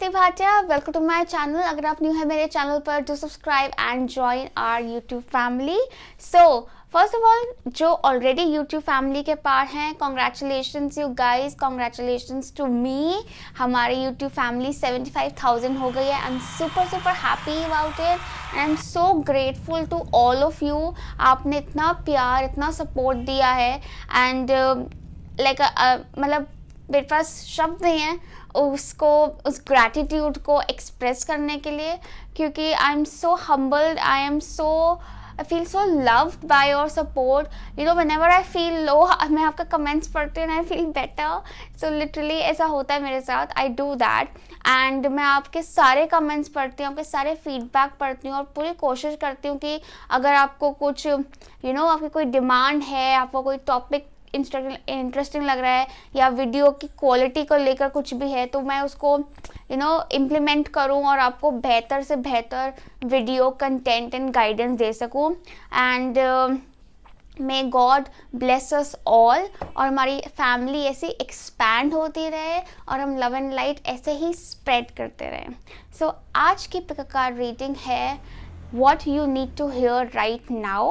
Kirti Bhatia, welcome to my channel. अगर आप new है मेरे चैनल पर, do subscribe and join our YouTube family. So first of all, जो ऑलरेडी यूट्यूब फैमिली के पार्ट हैं, congratulations you guys, congratulations to me. हमारी YouTube family 75,000 हो गई है। I am super happy about it and I am so grateful to all of you. आपने इतना प्यार, इतना सपोर्ट दिया है एंड लाइक मतलब मेरे पास शब्द नहीं है उसको, उस ग्रैटिट्यूड को एक्सप्रेस करने के लिए, क्योंकि आई am so humbled, I feel so loved by your support. You know, whenever I feel low, मैं आपका कमेंट्स पढ़ती हूँ and I feel better. So literally ऐसा होता है मेरे साथ, आई डू दैट एंड मैं आपके सारे कमेंट्स पढ़ती हूँ, आपके सारे फीडबैक पढ़ती हूँ और पूरी कोशिश करती हूँ कि अगर आपको कुछ आपकी कोई डिमांड है, आपको कोई टॉपिक इंटरेस्टिंग लग रहा है या वीडियो की क्वालिटी को लेकर कुछ भी है, तो मैं उसको इम्प्लीमेंट करूं और आपको बेहतर से बेहतर वीडियो कंटेंट एंड गाइडेंस दे सकूं। And may God bless us all, और हमारी फैमिली ऐसे एक्सपैंड होती रहे और हम लव एंड लाइट ऐसे ही स्प्रेड करते रहे। सो आज की पिक कार्ड रीडिंग है What you need to hear right now।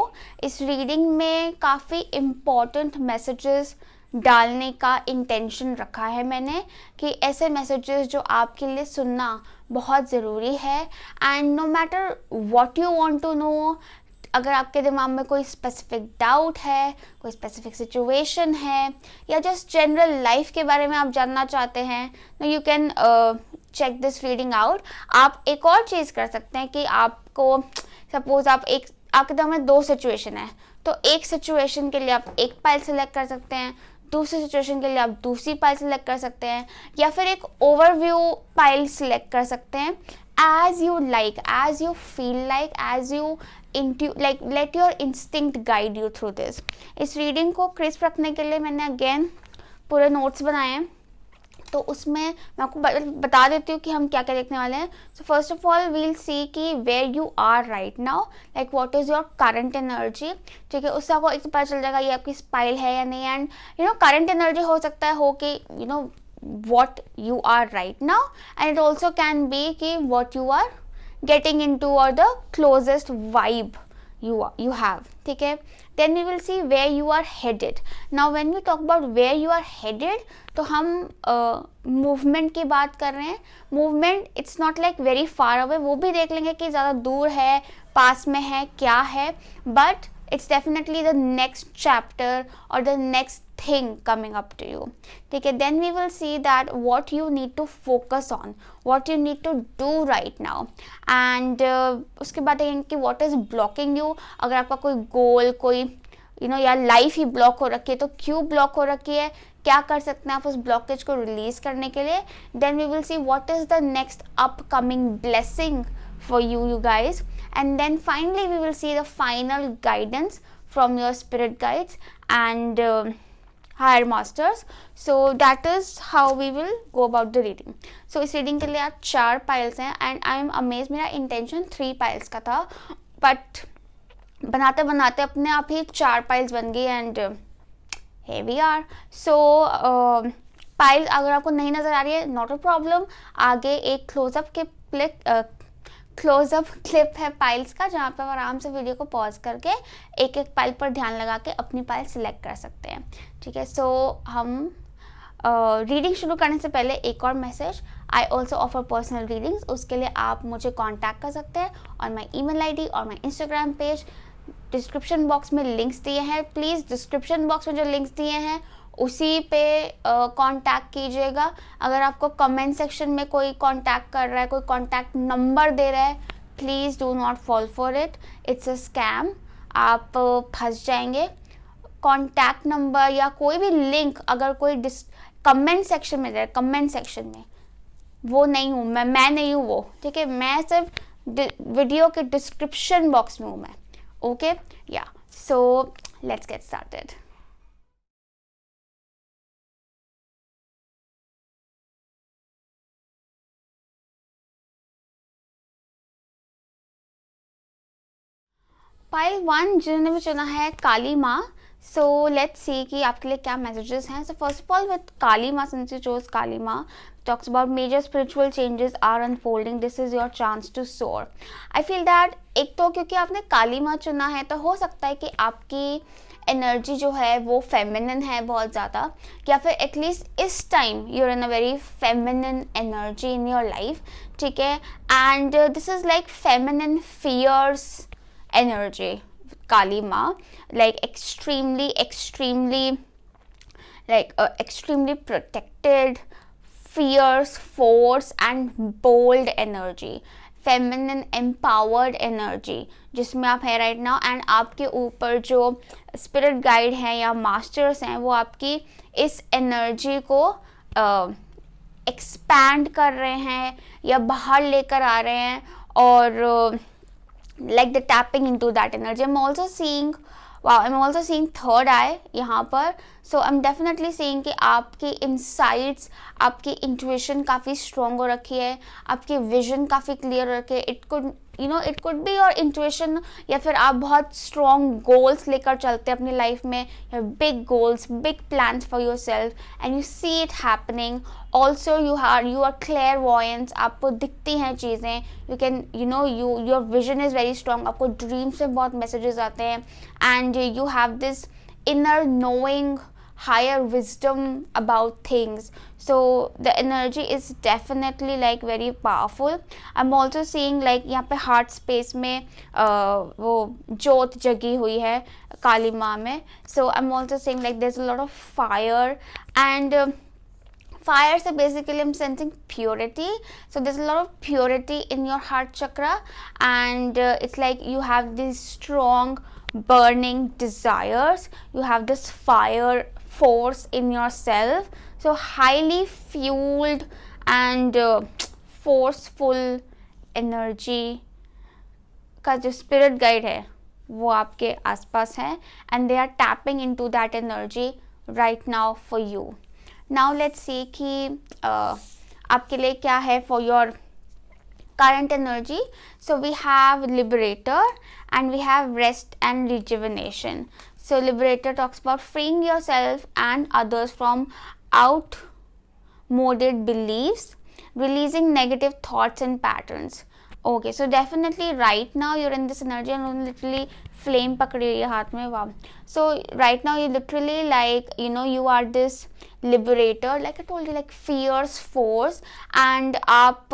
इस रीडिंग में काफ़ी इम्पॉर्टेंट मैसेजेस डालने का इंटेंशन रखा है मैंने, कि ऐसे मैसेजेस जो आपके लिए सुनना बहुत ज़रूरी है। And no matter what you want to know, अगर आपके दिमाग में कोई स्पेसिफिक डाउट है, कोई स्पेसिफिक सिचुएशन है या जस्ट जनरल लाइफ के बारे में आप जानना चाहते हैं, तो you can check this reading out. आप एक और चीज़ कर सकते हैं कि आपको सपोज आपके दिमाग में दो सिचुएशन है, तो एक सिचुएशन के लिए आप एक पाइल सेलेक्ट कर सकते हैं, दूसरी सिचुएशन के लिए आप दूसरी पाइल सेलेक्ट कर सकते हैं, या फिर एक ओवरव्यू पाइल सेलेक्ट कर सकते हैं। As you like, as you feel like, as you let your instinct guide you through this. इस रीडिंग को क्रिस्प रखने के लिए मैंने अगेन पूरे नोट्स बनाए हैं, तो उसमें मैं आपको बता देती हूँ कि हम क्या क्या देखने वाले हैं। So first of all we'll see कि where you are right now, like what is your current energy. ठीक है, उससे आपको एक तो पता चल जाएगा ये आपकी स्पाइल है या नहीं। एंड करंट एनर्जी हो सकता है हो कि what you are right now, and it also can be कि what you are getting into or the closest vibe you have. ठीक है, then we will see where you are headed. Now when we talk about where you are headed, तो हम movement की बात कर रहे हैं। Movement it's not like very far away, वो भी देख लेंगे कि ज़्यादा दूर है, पास में है, क्या है, but it's definitely the next chapter or the next thing coming up to you. ठीक है, then we will see that what you need to focus on, what you need to do right now, and उसके बाद देखेंगे कि what is blocking you। अगर आपका कोई गोल, कोई या लाइफ ही ब्लॉक हो रखी है, तो क्यों ब्लॉक हो रखी है, क्या कर सकते हैं आप उस ब्लॉकेज को रिलीज करने के लिए। then we will see what is the next upcoming blessing for you guys, and then finally we will see the final guidance from your spirit guides and higher masters. So that is how we will go about the reading. So इस reading के लिए आज 4 piles हैं and I am amazed, मेरा intention 3 piles का था, but बनाते बनाते अपने आप ही 4 पाइल्स बन गई and here we are. So piles अगर आपको नहीं नज़र आ रही है, नॉट अ प्रॉब्लम। आगे एक क्लोजअप क्लिप है पाइल्स का, जहाँ पे आप आराम से वीडियो को पॉज करके एक एक पाइल पर ध्यान लगा के अपनी पाइल सिलेक्ट कर सकते हैं। ठीक है, सो हम रीडिंग शुरू करने से पहले एक और message, I also offer personal readings. उसके लिए आप मुझे कॉन्टैक्ट कर सकते हैं और माई email ID और माई Instagram पेज, डिस्क्रिप्शन बॉक्स में लिंक्स दिए हैं। प्लीज़ डिस्क्रिप्शन बॉक्स में जो लिंक्स दिए हैं उसी पे कांटेक्ट कीजिएगा। अगर आपको कमेंट सेक्शन में कोई कांटेक्ट कर रहा है, कोई कांटेक्ट नंबर दे रहा है, please do not fall for it, it's a scam, आप फंस जाएंगे। कांटेक्ट नंबर या कोई भी लिंक अगर कोई कमेंट सेक्शन में दे रहा है, कमेंट सेक्शन में, वो नहीं हूँ मैं नहीं हूँ वो। ठीक है, मैं सिर्फ वीडियो के डिस्क्रिप्शन बॉक्स में हूँ मैं। ओके, या so let's get started. Pile 1 जिन्होंने भी चुना है काली माँ, सो लेट्स सी कि आपके लिए क्या मैसेजेस हैं. So first of all with Kali माँ, सिंस यू चोज काली माँ, talks about major spiritual changes are unfolding. This is your chance to soar. I feel that एक तो क्योंकि आपने काली माँ चुना है तो हो सकता है कि आपकी एनर्जी जो है वो फेमिनिन है बहुत ज़्यादा, या फिर एटलीस्ट इस time you are in a very feminine energy in your life. ठीक है, and this is like feminine fierce energy. Kali माँ like extremely like extremely protected, fierce, force and bold energy, feminine empowered energy जिसमें आप है right now. And आपके ऊपर जो spirit guide हैं या मास्टर्स हैं वो आपकी इस एनर्जी को एक्सपैंड कर रहे हैं या बाहर लेकर आ रहे हैं, और like the tapping into that energy. I'm also seeing third eye यहाँ पर. So I'm definitely seeing कि आपकी insights, आपकी intuition काफ़ी strong हो रखी है, आपकी vision काफ़ी clear हो रखी है. It could be your intuition, या फिर आप बहुत strong goals लेकर चलते हैं अपनी life में. You have big goals, big plans for yourself and you see it happening. Also you are clairvoyant, आपको दिखती हैं चीज़ें. You can your vision is very strong. आपको dreams में बहुत messages आते हैं and you have this inner knowing, higher wisdom about things. So the energy is definitely like very powerful. I'm also seeing like यहाँ पे heart space में वो ज्योत जगी हुई है काली माँ में. So I'm also seeing like there's a lot of fire, and fire, so basically I'm sensing purity. So there's a lot of purity in your heart chakra, and it's like you have these strong burning desires, you have this fire force in yourself. So highly fueled and forceful energy का जो spirit guide है वो आपके आसपास है, and they are tapping into that energy right now for you. Now let's see कि आपके लिए क्या है for your current energy. So we have liberator and we have rest and rejuvenation. So liberator talks about freeing yourself and others from outmoded beliefs, releasing negative thoughts and patterns. Okay, so definitely right now you're in this energy and literally flame पकड़ी हुई है हाथ में. wow. So right now you literally like you are this liberator, like I told you, like fierce force, and आप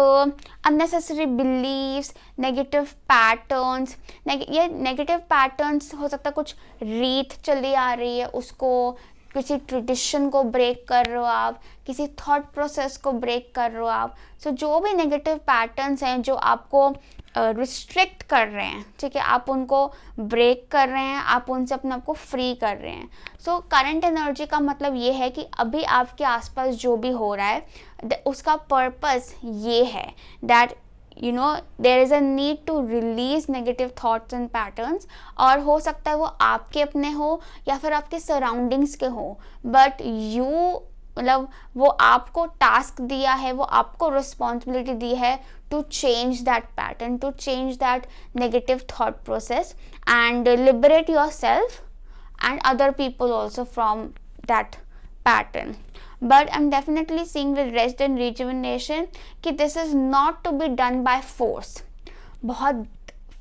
unnecessary beliefs, negative patterns, ये negative patterns हो सकता है कुछ रीत चली आ रही है उसको, किसी ट्रेडिशन को ब्रेक कर रहे हो आप, किसी थॉट प्रोसेस को ब्रेक कर रहे हो आप. सो जो भी नेगेटिव पैटर्न्स हैं जो आपको रिस्ट्रिक्ट कर रहे हैं, ठीक है, आप उनको ब्रेक कर रहे हैं, आप उनसे अपने आप को फ्री कर रहे हैं. सो करंट एनर्जी का मतलब ये है कि अभी आपके आसपास जो भी हो रहा है उसका पर्पस ये है that there is a need to release negative thoughts and patterns. और हो सकता है वो आपके अपने हो या फिर आपके सराउंडिंग्स के हो, बट मतलब वो आपको टास्क दिया है, वो आपको रिस्पॉन्सिबिलिटी दी है to change that pattern, to change that negative thought process and liberate your self and other people also from that pattern. But I'm definitely seeing with rest and rejuvenation कि this is not to be done by force. बहुत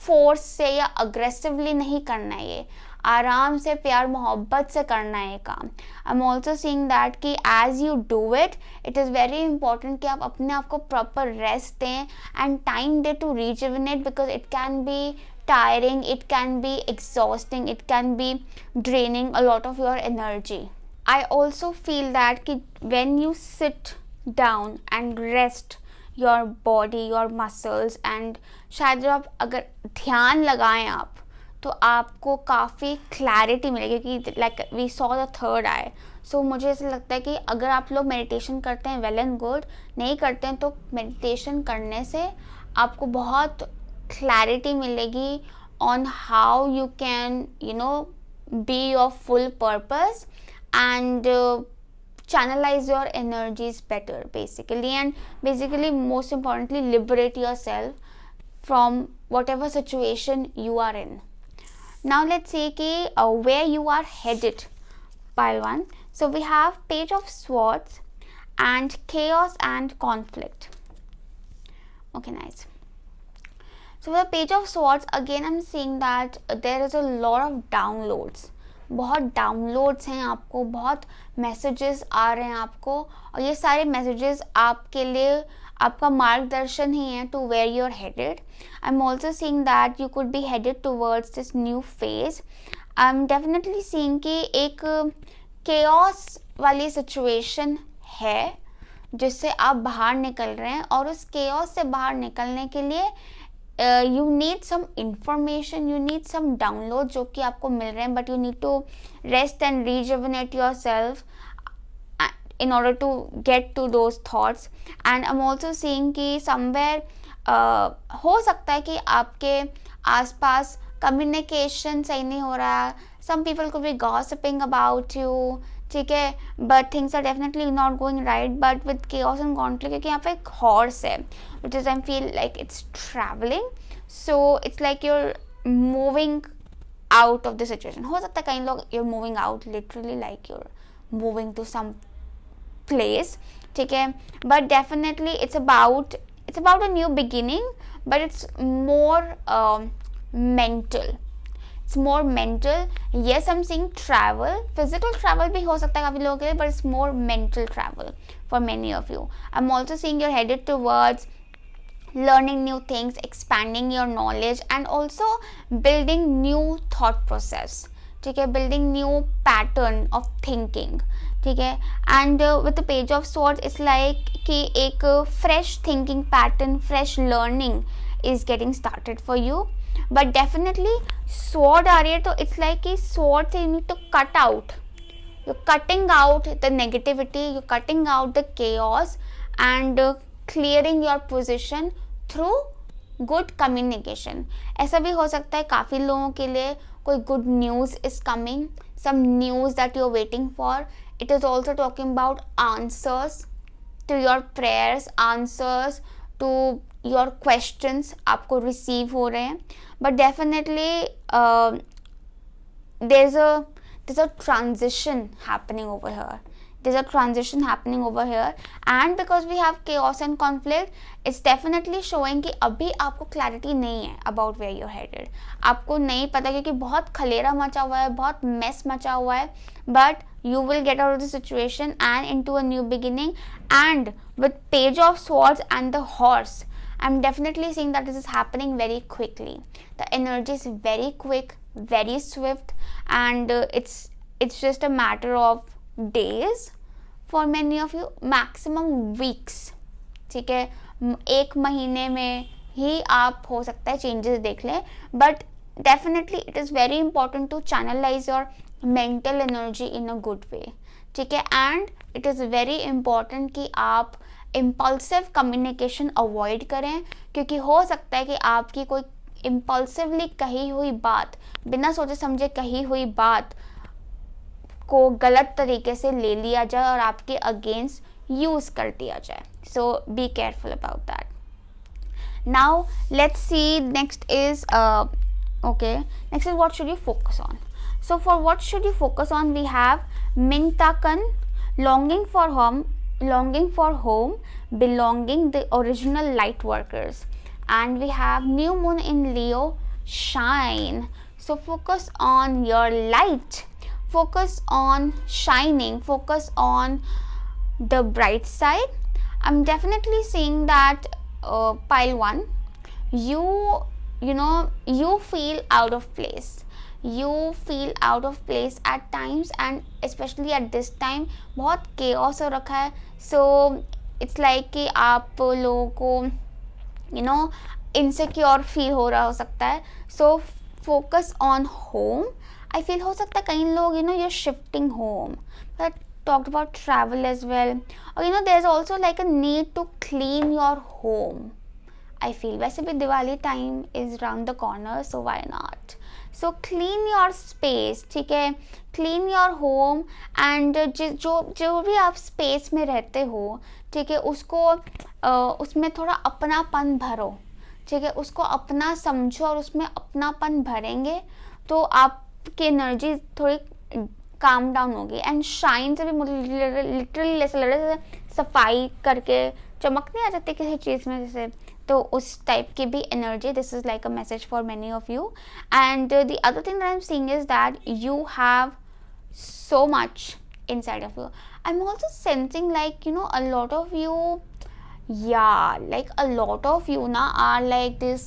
force से या aggressively नहीं करना है, ये आराम से प्यार मोहब्बत से करना है ये काम. I am also seeing that कि as you do it is very important कि आप अपने आप को प्रॉपर रेस्ट दें एंड टाइम दे to rejuvenate, because it can be tiring, it can be exhausting, it can be draining a lot of your energy. I also feel that कि when you sit down and rest your body, your muscles, and शायद जब आप अगर ध्यान लगाएं आप तो आपको काफ़ी क्लैरिटी मिलेगी कि like we saw the third eye. So मुझे ऐसा लगता है कि अगर आप लोग मेडिटेशन करते हैं वेल एंड गुड, नहीं करते हैं तो मेडिटेशन करने से आपको बहुत clarity मिलेगी on how you can be your full purpose and channelize your energies better basically, and basically most importantly liberate yourself from whatever situation you are in. Now let's see कि where you are headed. Pile 1. So we have Page of Swords and chaos and conflict. Okay, nice. So for the Page of Swords, again I'm seeing that there is a lot of downloads. बहुत downloads हैं आपको, बहुत messages आ रहे हैं आपको, और ये सारे मैसेजेस आपके लिए आपका मार्गदर्शन ही है to where you are headed. I am also seeing that you could be headed towards this new phase. I am definitely seeing कि एक केओस वाली सिचुएशन है जिससे आप बाहर निकल रहे हैं, और उस केओस से बाहर निकलने के लिए you need some information, you need some download जो कि आपको मिल रहे हैं, but you need to rest and rejuvenate yourself in order to get to those thoughts. And I'm also seeing कि somewhere हो सकता है कि आपके आसपास communication सही नहीं हो रहा. Some people could be gossiping about you, ठीक है, but things are definitely not going right. But with chaos and conflict, क्योंकि यहाँ पे एक horse है, which is I feel like it's traveling, so it's like you're moving out of the situation. हो सकता है कई लोग you're moving out literally like you're moving to some place, ठीक है, but definitely it's about a new beginning, but it's more mental. It's more mental. Yes, I'm seeing travel. Physical travel भी हो सकता है काफ़ी लोगों के लिए, but it's more mental travel for many of you. I'm also seeing you're headed towards learning new things, expanding your knowledge, and also building new thought process. ठीक है, building new pattern of thinking. ठीक है, and with the Page of Swords, it's like कि एक fresh thinking pattern, fresh learning is getting started for you. But definitely sword आ रही है, तो it's like कि sword से you need to cut out. You're cutting out the negativity, you're cutting out the chaos, and clearing your position through good communication. ऐसा भी हो सकता है काफ़ी लोगों के लिए कोई good news is coming, some news that you're waiting for. It is also talking about answers to your prayers, answers to your questions आपको receive हो रहे हैं. But definitely there's a transition happening over here. There's a transition happening over here, and because we have chaos and conflict, it's definitely showing कि अभी आपको clarity नहीं है about where you're headed. आपको नहीं पता क्योंकि बहुत खलेरा मचा हुआ है, बहुत mess मचा हुआ है, but you will get out of the situation and into a new beginning. And with Page of Swords and the horse, I'm definitely seeing that this is happening very quickly. The energy is very quick, very swift, and it's just a matter of days for many of you, maximum weeks. ठीक है, एक महीने में ही आप हो सकता है changes देख लें, but definitely it is very important to channelize your mental energy in a good way. ठीक है, and it is very important कि आप इम्पल्सिव कम्युनिकेशन अवॉइड करें, क्योंकि हो सकता है कि आपकी कोई इम्पल्सिवली कही हुई बात, बिना सोचे समझे कही हुई बात को गलत तरीके से ले लिया जाए और आपके अगेंस्ट यूज़ कर दिया जाए. So be careful about that. Now let's see next is next is what should you focus on. So for what should you focus on, we have Mintakan, longing for home, belonging, the original light workers, and we have new moon in Leo, shine. So focus on your light, focus on shining, focus on the bright side. I'm definitely seeing that pile 1, you feel out of place. You feel out of place at times, and especially at this time बहुत chaos हो रखा है. So it's like कि आप लोगों को insecure feel हो रहा हो सकता है. So focus on home. I feel हो सकता है कई लोग you're shifting home. But talked about travel as well. Or there's also like a need to clean your home. I feel वैसे भी Diwali time is around the corner, so why not? So clean your space, ठीक है, clean your home, and जो भी आप space में रहते हो, ठीक है, उसमें थोड़ा अपनापन भरो, ठीक है, उसको अपना समझो और उसमें अपनापन भरेंगे तो आपकी एनर्जी थोड़ी काम डाउन होगी। एंड शाइन से भी लिटरली ऐसा लग रहा है सफाई करके चमक नहीं आ जाती किसी चीज़ में जैसे, तो उस टाइप की भी energy. This is like a message for many of you. And the other thing that I am seeing is that you have so much inside of you. I'm also sensing like, you know, a lot of you, yeah, like a lot of you na are like this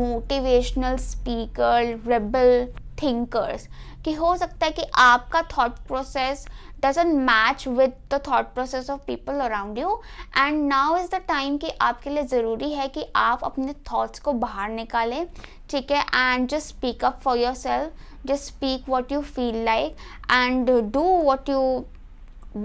motivational speaker, rebel thinkers, कि हो सकता है कि आपका thought process doesn't match with the thought process of people around you, and now is the time कि आपके लिए ज़रूरी है कि आप अपने thoughts को बाहर निकालें, ठीक है, and just speak up for yourself, just speak what you feel like and do what you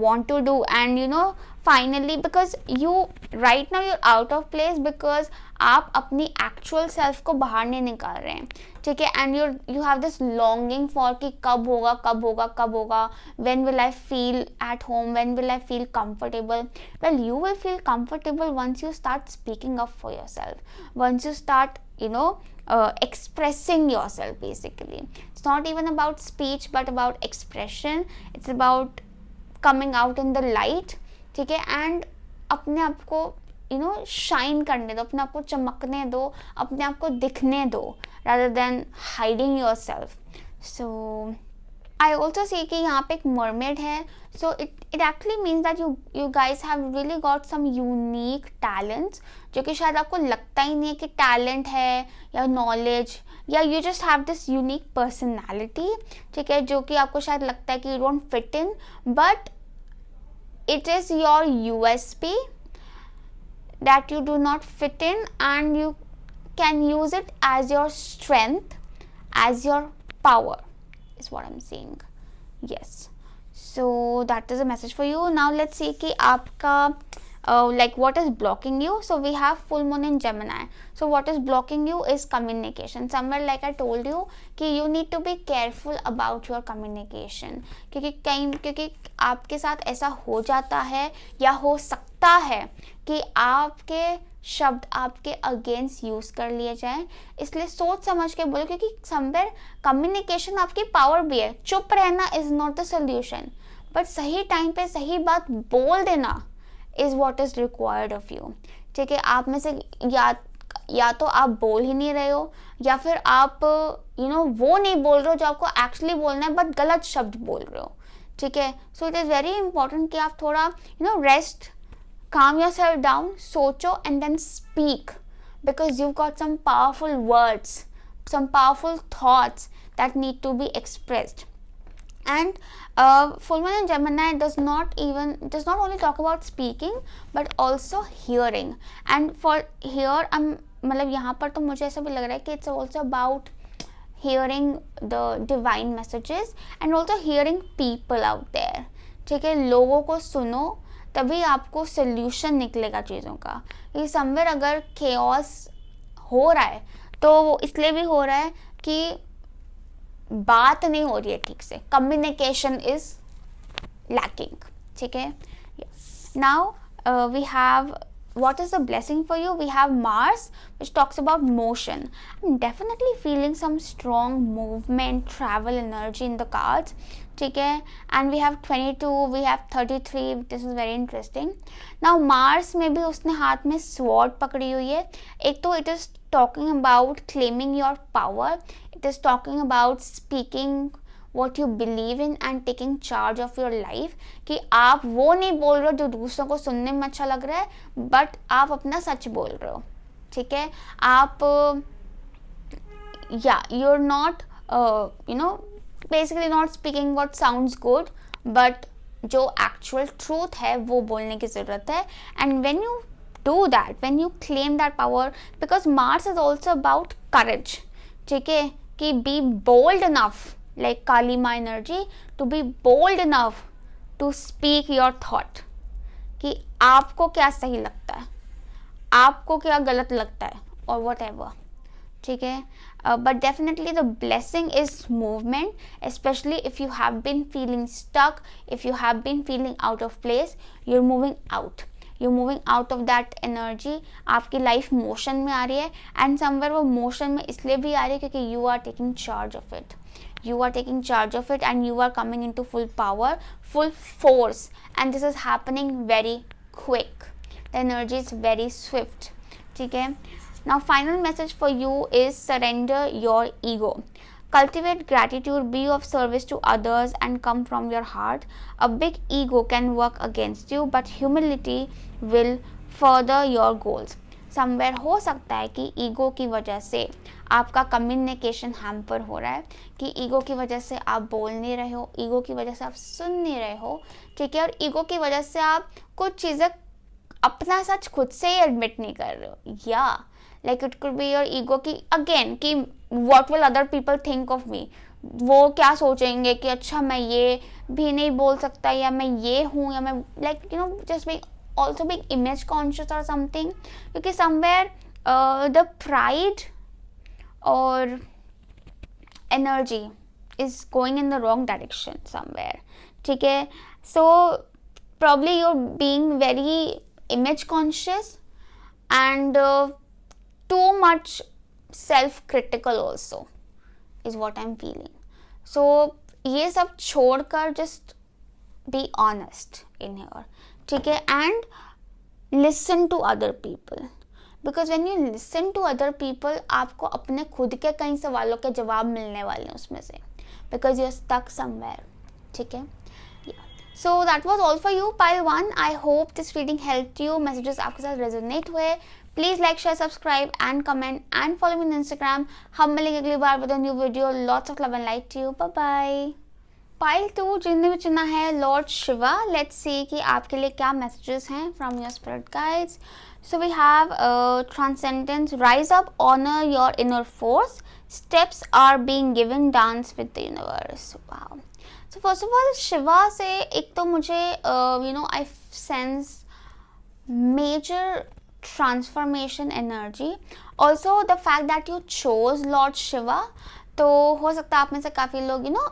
want to do. And you know, finally, because you right now you're out of place because आप अपनी actual self को बाहर नहीं निकाल रहे हैं, ठीक है, and you have this longing for कि कब होगा कब होगा कब होगा, when will I feel at home, when will I feel comfortable. Well, you will feel comfortable once you start speaking up for yourself, once you start, you know, expressing yourself. Basically, it's not even about speech but about expression. It's about coming out in the light, ठीक है, and अपने आप को you know shine करने दो, अपने आप को चमकने दो, अपने आप को दिखने दो, rather than hiding yourself. So I also see कि यहाँ पे एक mermaid है, so it actually means that you guys have really got some unique talents जो कि शायद आपको लगता ही नहीं है कि talent है या knowledge, या you just have this unique personality, ठीक है, जो कि आपको शायद लगता है कि you don't fit in, but it is your USP that you do not fit in, and you can use it as your strength, as your power, is what I'm saying. Yes, so that is a message for you. Now let's see कि आपका like what is blocking you. So we have full moon in Gemini. So what is blocking you is communication. Somewhere like I told you कि you need to be careful about your communication, क्योंकि आपके साथ ऐसा हो जाता है या हो सकता है कि आपके शब्द आपके अगेंस्ट यूज़ कर लिए जाएं, इसलिए सोच समझ के बोलो, क्योंकि समवेयर कम्युनिकेशन आपकी पावर भी है। चुप रहना is not the solution, but सही टाइम पे सही बात बोल देना is what is required of you, ठीक है। आप में से या तो आप बोल ही नहीं रहे हो, या फिर आप यू नो वो नहीं बोल रहे हो जो आपको एक्चुअली बोलना है, बट गलत शब्द बोल रहे हो, ठीक है। So it is very important कि आप थोड़ा you know rest, calm yourself down, socho, and then speak, because you've got some powerful words, some powerful thoughts that need to be expressed. And full moon in Gemini does not only talk about speaking but also hearing. And for here मतलब यहाँ पर तो मुझे ऐसा भी लग रहा है कि it's also about hearing the divine messages and also hearing people out there, ठीक है। लोगों को सुनो, तभी आपको सोल्यूशन निकलेगा चीज़ों का। ये समवेयर अगर केओस हो रहा है तो वो इसलिए भी हो रहा है कि बात नहीं हो रही है ठीक से, कम्युनिकेशन इज लैकिंग, ठीक है। Now we have what is the blessing for you. We have Mars, which talks about motion. I'm definitely feeling some strong movement, travel energy in the cards, ठीक है। and we have 22, we have 33. this is very interesting. now Mars में भी उसने हाथ में sword पकड़ी हुई है। एक तो it is talking about claiming your power, it is talking about speaking what you believe in and taking charge of your life, कि आप वो नहीं बोल रहे हो जो दूसरों को सुनने में अच्छा लग रहा है, बट आप अपना सच बोल रहे हो, ठीक है। आप you're not you know basically not speaking what sounds good, but जो actual truth है वो बोलने की ज़रूरत है। and when you do that, when you claim that power, because Mars is also about courage, ठीक है, कि be bold enough, like Kali Ma energy, to be bold enough to speak your thought, कि आपको क्या सही लगता है, आपको क्या गलत लगता है, or whatever, ठीक है। but definitely the blessing is movement, especially if you have been feeling stuck, if you have been feeling out of place, you're moving out of that energy. आपकी life motion में आ रही है, and somewhere वो motion में इसलिए भी आ रही है क्योंकि you are taking charge of it, you are taking charge of it and you are coming into full power, full force, and this is happening very quick. The energy is very swift. ठीक है. Now final message for you is surrender your ego. Cultivate gratitude, be of service to others and come from your heart. A big ego can work against you, but humility will further your goals. Somewhere हो सकता है कि ego की वजह से आपका communication hamper हो रहा है, कि ईगो की वजह से आप बोल नहीं रहे हो, ईगो की वजह से आप सुन नहीं रहे हो, ठीक है, और ईगो की वजह से आप कुछ चीज़ें अपना सच खुद से ही एडमिट नहीं कर रहे हो. या like it could be your ego की अगेन कि what will other people think of me, वो क्या सोचेंगे कि अच्छा मैं ये भी नहीं बोल सकता, या मैं ये हूँ, या मैं like you know just be also being image conscious or something, because somewhere the pride or energy is going in the wrong direction somewhere. ठीक है, so probably you're being very image conscious and too much self critical also is what I'm feeling. So ये सब छोड़कर just be honest in here, ठीक है, and listen to other people, because when you listen to other people आपको अपने खुद के कई सवालों के जवाब मिलने वाले हैं उसमें से, because you're stuck somewhere. ठीक है. So that was all for you pile 1. I hope this reading helped you. Messages आपके साथ resonate हुए. Please like, share, subscribe and comment and follow me on Instagram. हम मिलेंगे अगली बार with a new video. Lots of love and light to you. Bye bye. Pile 2 जिनने भी चुना है लॉर्ड शिवा. लेट्स सी कि आपके लिए क्या मैसेजेस हैं from your spirit guides. So we have transcendence, rise up, honour your inner force, steps are being given, dance with the universe. Wow. So first of all Shiva से एक तो मुझे you know I sense major transformation energy. Also the fact that you chose lord Shiva, तो हो सकता है आप में से काफ़ी लोग you know,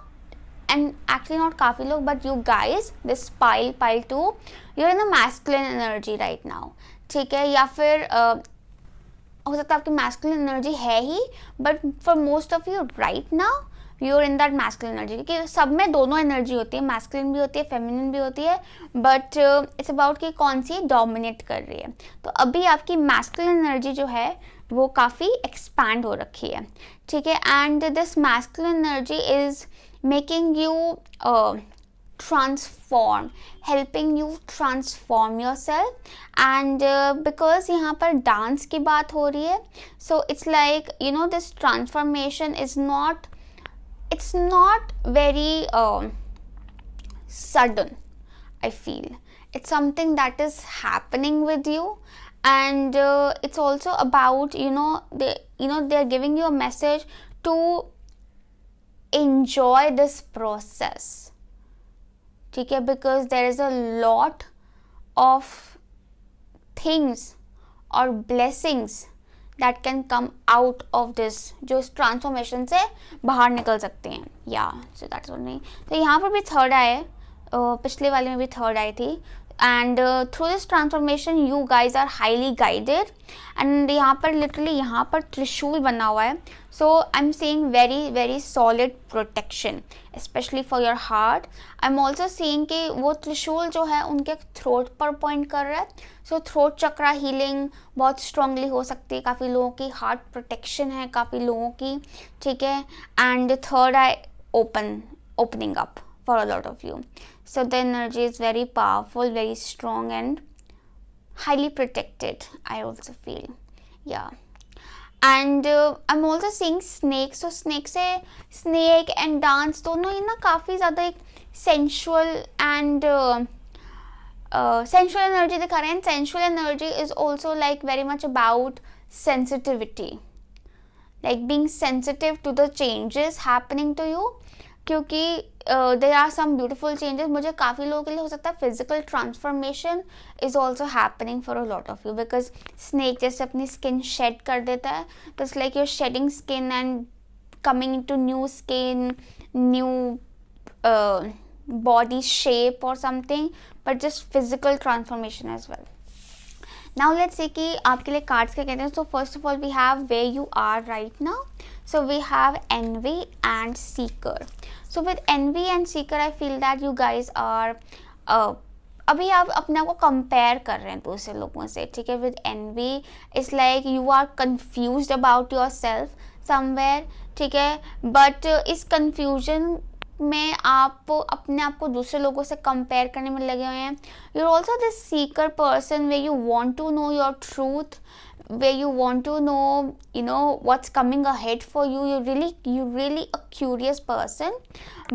and actually not काफ़ी लोग, but you guys, this pile 2, you're in a masculine energy right now. ठीक है, या फिर हो सकता है आपकी masculine energy है ही, but for most of you right now you're in that masculine energy, क्योंकि सब में दोनों energy होती है, masculine भी होती है, feminine भी होती है, but it's about कि कौन सी dominate कर रही है. तो अभी आपकी masculine energy जो है वो काफ़ी expand हो रखी है. ठीक है, and this masculine energy is making you transform, helping you transform yourself, and because यहाँ पर डांस की बात हो रही है, so it's like you know this transformation is not, it's not very sudden. I feel it's something that is happening with you, and it's also about you know they're giving you a message to enjoy this process. ठीक है, because there is a lot of things or blessings that can come out of this, जो इस transformation से बाहर निकल सकते हैं. या सो दैट्स ओनली. तो यहाँ पर भी थर्ड आए, पिछले वाले में भी थर्ड आई थी, and through this transformation you guys are highly guided, and यहाँ पर literally यहाँ पर त्रिशूल बना हुआ है. So I'm seeing very very solid protection, especially for your heart. I'm also seeing कि वो त्रिशूल जो है उनके throat पर point कर रहा है. So throat chakra healing बहुत strongly हो सकती है काफ़ी लोगों की, heart protection है काफ़ी लोगों की. ठीक है, and third eye opening up for a lot of you. So the energy is very powerful, very strong and highly protected, I also feel. Yeah. And I'm also seeing snake. So snake and dance दोनों ही ना काफ़ी ज़्यादा एक sensual and sensual energy दिखा रहे हैं. Sensual energy is also like very much about sensitivity, like being sensitive to the changes happening to you, क्योंकि there are some beautiful changes. मुझे काफ़ी लोगों के लिए हो सकता है physical transformation is also happening for a lot of you, because snake जैसे अपनी skin shed कर देता है, तो it's like you're shedding skin and coming into new skin, new body shape or something, but just physical transformation as well. Now let's see कि आपके लिए cards क्या कहते हैं. So first of all we have way you are right now. So we have envy and seeker. So with envy and seeker I feel that you guys are, अभी आप अपने आप को कंपेयर कर रहे हैं दूसरे लोगों से. ठीक है, with envy it's like you are confused about your self somewhere. ठीक है, बट इस कंफ्यूजन में आप अपने आप को दूसरे लोगों से कंपेयर करने में लगे हुए हैं. You are also this seeker person way you want to know your truth, where you want to know what's coming ahead for you. You really a curious person,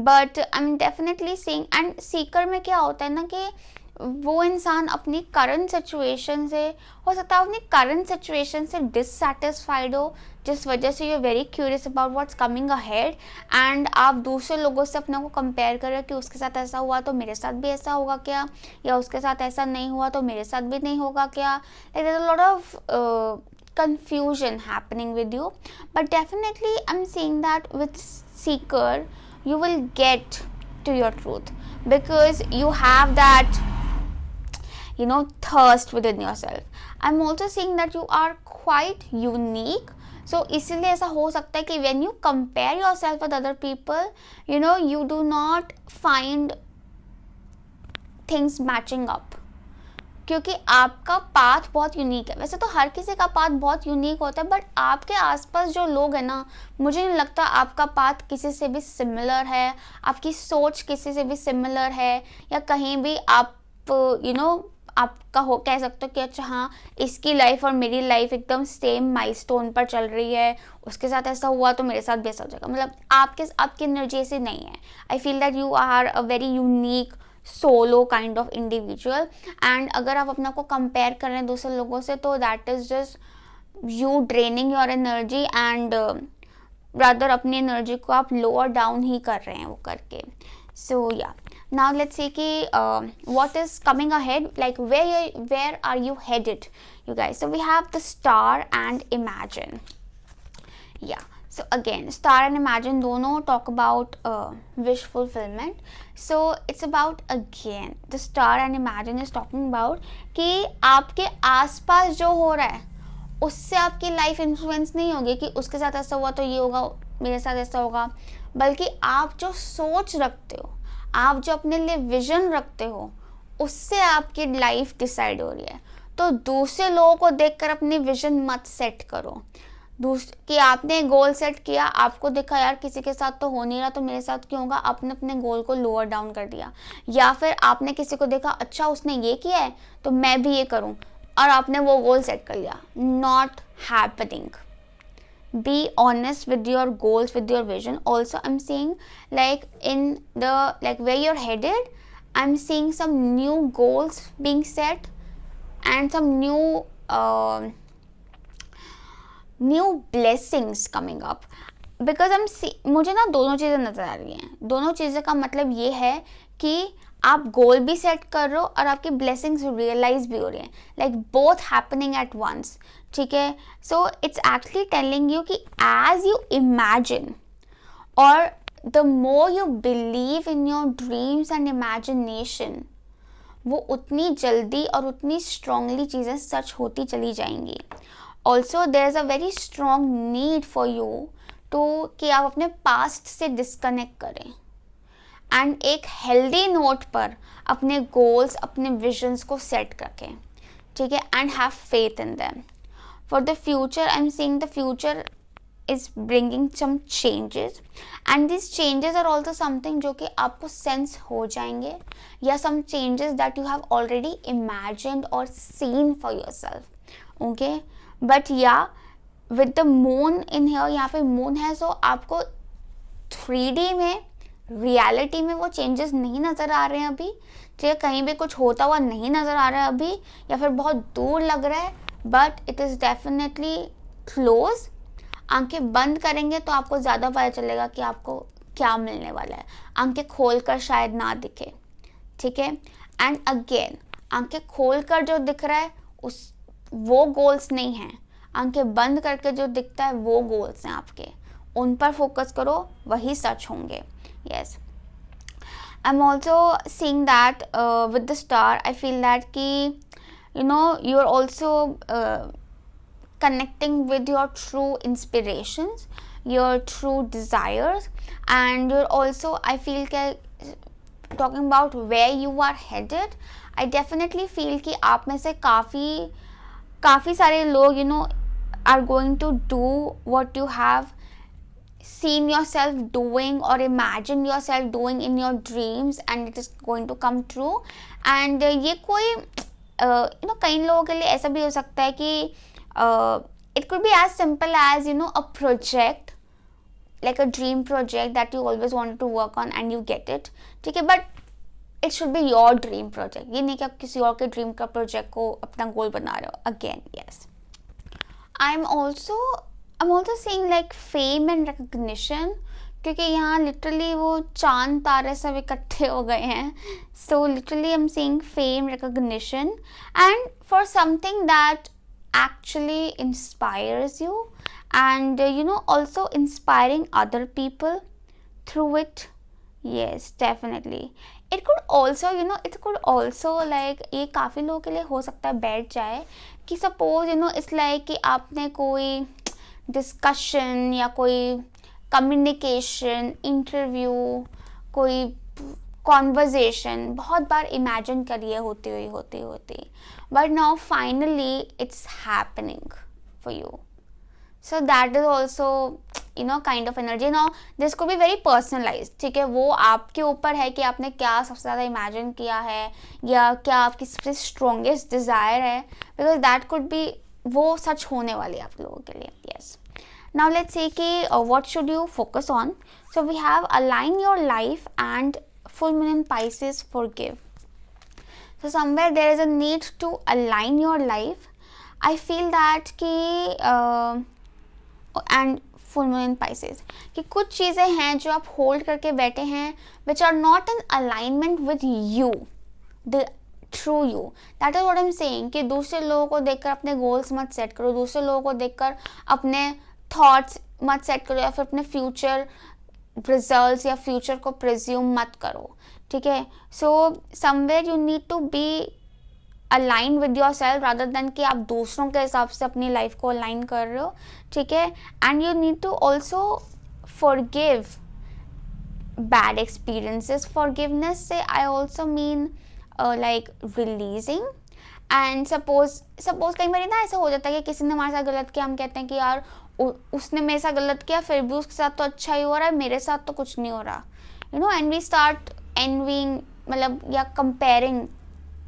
but I'm definitely saying, and seeker में क्या होता है ना कि वो इंसान अपनी current situation से, हो सकता है अपनी करंट सिचुएशन से डिससेटिस्फाइड हो, जिस वजह से you very curious about what's coming ahead, and आप दूसरे लोगों से अपने को कंपेयर कर रहे हो कि उसके साथ ऐसा हुआ तो मेरे साथ भी ऐसा होगा क्या, या उसके साथ ऐसा नहीं हुआ तो मेरे साथ भी नहीं होगा क्या. Like there is a lot of confusion happening with you, but definitely I'm saying that with seeker you will get to your truth because you have that thirst within yourself. I'm also saying that you are quite unique, so इसलिए ऐसा हो सकता है कि when you compare yourself with other people you do not find things matching up, क्योंकि आपका path बहुत unique है. वैसे तो हर किसी का पाथ बहुत यूनिक होता है, बट आपके आसपास जो लोग हैं ना, मुझे नहीं लगता आपका पाथ किसी से भी सिमिलर है, आपकी सोच किसी से भी सिमिलर है, या कहीं भी आप आपका हो कह सकते हो कि अच्छा हाँ इसकी लाइफ और मेरी लाइफ एकदम सेम माइलस्टोन पर चल रही है, उसके साथ ऐसा हुआ तो मेरे साथ भी ऐसा हो जाएगा. मतलब आपकी एनर्जी ऐसी नहीं है. I feel that you are a very unique solo kind of individual, and अगर आप अपने को कंपेयर कर रहे हैं दूसरे लोगों से तो that is just you draining your energy, and rather अपनी एनर्जी को आप लोअर डाउन ही कर रहे हैं वो करके. सो या नाउ लेट्स सी कि what is coming ahead, like where are you headed you guys. So we have the star and imagine. Yeah, so again star and imagine दोनों talk about wish fulfillment. So it's about, again the star and imagine is talking about कि आपके आसपास जो हो रहा है उससे आपकी लाइफ इन्फ्लुएंस नहीं होगी कि उसके साथ ऐसा हुआ तो ये होगा, मेरे साथ ऐसा होगा, बल्कि आप जो सोच रखते हो, आप जो अपने लिए विजन रखते हो, उससे आपकी लाइफ डिसाइड हो रही है. तो दूसरे लोगों को देखकर अपनी विजन मत सेट करो कि आपने गोल सेट किया, आपको देखा यार किसी के साथ तो हो नहीं रहा तो मेरे साथ क्यों होगा, आपने अपने गोल को लोअर डाउन कर दिया. या फिर आपने किसी को देखा अच्छा उसने ये किया है तो मैं भी ये करूं और आपने वो गोल सेट कर लिया. Not happening. Be honest with your goals, with your vision. Also I'm seeing like in the like where you're headed, I'm seeing some new goals being set and some new blessings coming up. Because मुझे ना दोनों चीज़ें नज़र आ रही हैं. दोनों चीज़ें का मतलब ये है कि आप गोल भी सेट कर रहे हो और आपकी ब्लेसिंग्स रियलाइज भी हो रही हैं, like both happening at once. ठीक है, so it's actually telling you कि एज यू इमेजिन और the more you believe in your dreams and imagination, वो उतनी जल्दी और उतनी स्ट्रांगली चीज़ें सच होती चली जाएंगी. Also there is a very strong need for you to कि आप अपने पास्ट से डिस्कनेक्ट करें एंड एक हेल्दी नोट पर अपने गोल्स, अपने विजन्स को सेट रखें. ठीक है, and have faith in them. For the future I am seeing the future is bringing some changes and these changes are also something जो कि आपको sense हो जाएंगे, या some changes that you have already imagined or seen for yourself. Okay, but yeah, with the moon in here, यहाँ पे moon है, so आपको 3D में रियलिटी में वो चेंजेस नहीं नज़र आ रहे हैं अभी. ठीक है, कहीं भी कुछ होता हुआ नहीं नज़र आ रहा है अभी, या फिर बहुत दूर लग रहा है, but it is definitely close. आंखें बंद करेंगे तो आपको ज़्यादा पता चलेगा कि आपको क्या मिलने वाला है. आंखें खोलकर शायद ना दिखे. ठीक है, एंड अगेन आंखें खोलकर जो दिख रहा है वो गोल्स नहीं हैं. आंखें बंद करके जो दिखता है वो गोल्स हैं आपके. उन पर फोकस करो, वही सच होंगे. Yes, I am also seeing that with the star. I feel that कि you're also connecting with your true inspirations, your true desires, and you're also, I feel कि talking about where you are headed, I definitely feel कि आप में से काफ़ी सारे लोग are going to do what you have seen yourself doing or imagine yourself doing in your dreams, and it is going to come true. And ये कोई कई लोगों के लिए ऐसा भी हो सकता है कि it could be as simple as a project, like a dream project that you always wanted to work on and you get it, ठीक है, but it should be your dream project. ये नहीं कि आप किसी और के ड्रीम का प्रोजेक्ट को अपना गोल बना रहे हो. Again, yes, I'm also seeing like fame and recognition, क्योंकि यहाँ लिटरली वो चांद तारे सब इकट्ठे हो गए हैं. So literally I'm seeing fame, recognition, and for something that actually inspires you, and also inspiring other people through it. Yes, definitely. It could also like, ये काफ़ी लोगों के लिए हो सकता है बैठ जाए कि सपोज इट्स लाइक कि आपने कोई डिस्कशन या कोई कम्युनिकेशन, इंटरव्यू, कोई कॉन्वर्जेशन बहुत बार इमेजिन करिए होती, but now finally it's happening for you. So that is also kind of energy. Now this could be very personalized, ठीक है, वो आपके ऊपर है कि आपने क्या सबसे ज़्यादा इमेजिन किया है या क्या आपकी सबसे स्ट्रॉन्गेस्ट डिज़ायर है, बिकॉज दैट कुड बी वो सच होने वाली है आप लोगों के लिए. Yes. Now let's see कि what should you focus on. So we have align your life and full moon in Pisces, forgive. So somewhere there is a need to align your life. I feel that कि and full moon in Pisces कि कुछ चीज़ें हैं जो आप hold करके बैठे हैं which are not in alignment with you, the true you. That is what I'm saying कि दूसरे लोगों को देखकर अपने गोल्स मत सेट करो, दूसरे लोगों को देखकर अपने थॉट्स मत सेट करो, या फिर अपने फ्यूचर रिजल्ट्स या फ्यूचर को प्रिज्यूम मत करो, ठीक है. So somewhere you need to be align with your self rather than कि आप दूसरों के हिसाब से अपनी लाइफ को अलाइन कर रहे हो, ठीक है. And you need to also forgive bad experiences. Forgiveness से I also mean like releasing. And suppose कई बार ना ऐसा हो जाता है कि किसी ने हमारे साथ गलत किया, हम कहते हैं कि यार उसने मेरे साथ गलत किया, फिर भी उसके साथ तो अच्छा ही हो रहा है, मेरे साथ तो कुछ नहीं हो रहा, एंड वी स्टार्ट एनविंग, मतलब या comparing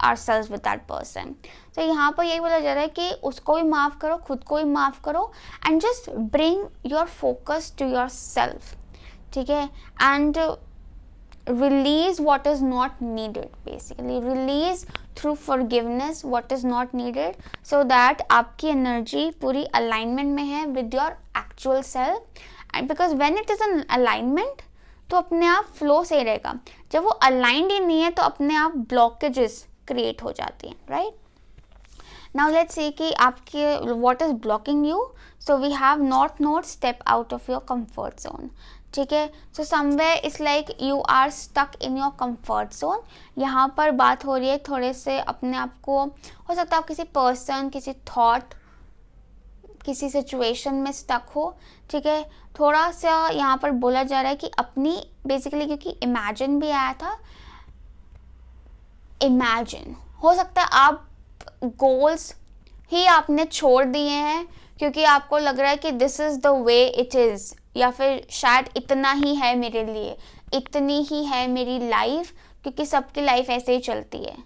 ourselves with that person. तो यहाँ पर यही बोला जा रहा है कि उसको भी माफ़ करो, खुद को भी माफ़ करो, and just bring your focus to yourself, ठीक है. and release what is not needed, basically release through forgiveness what is not needed, so that आपकी energy पूरी alignment में है with your actual self. and because when it is an alignment तो अपने आप flow सही रहेगा. जब वो aligned ही नहीं है तो अपने आप blockages क्रिएट हो जाती हैं, राइट. नाउ लेट्स सी कि आपके what is blocking you. So we have not step out of your comfort zone, ठीक है. So somewhere it's like you are stuck in your comfort zone. यहाँ पर बात हो रही है थोड़े से अपने आप को, हो सकता है आप किसी पर्सन, किसी थॉट, किसी सिचुएशन में स्टक हो, ठीक है. थोड़ा सा यहाँ पर बोला जा रहा है कि अपनी बेसिकली, क्योंकि इमेजिन भी आया था, इमेजिन हो सकता है आप गोल्स ही आपने छोड़ दिए हैं क्योंकि आपको लग रहा है कि this is the way it is, या फिर शायद इतना ही है मेरे लिए, इतनी ही है मेरी लाइफ, क्योंकि सबकी लाइफ ऐसे ही चलती है,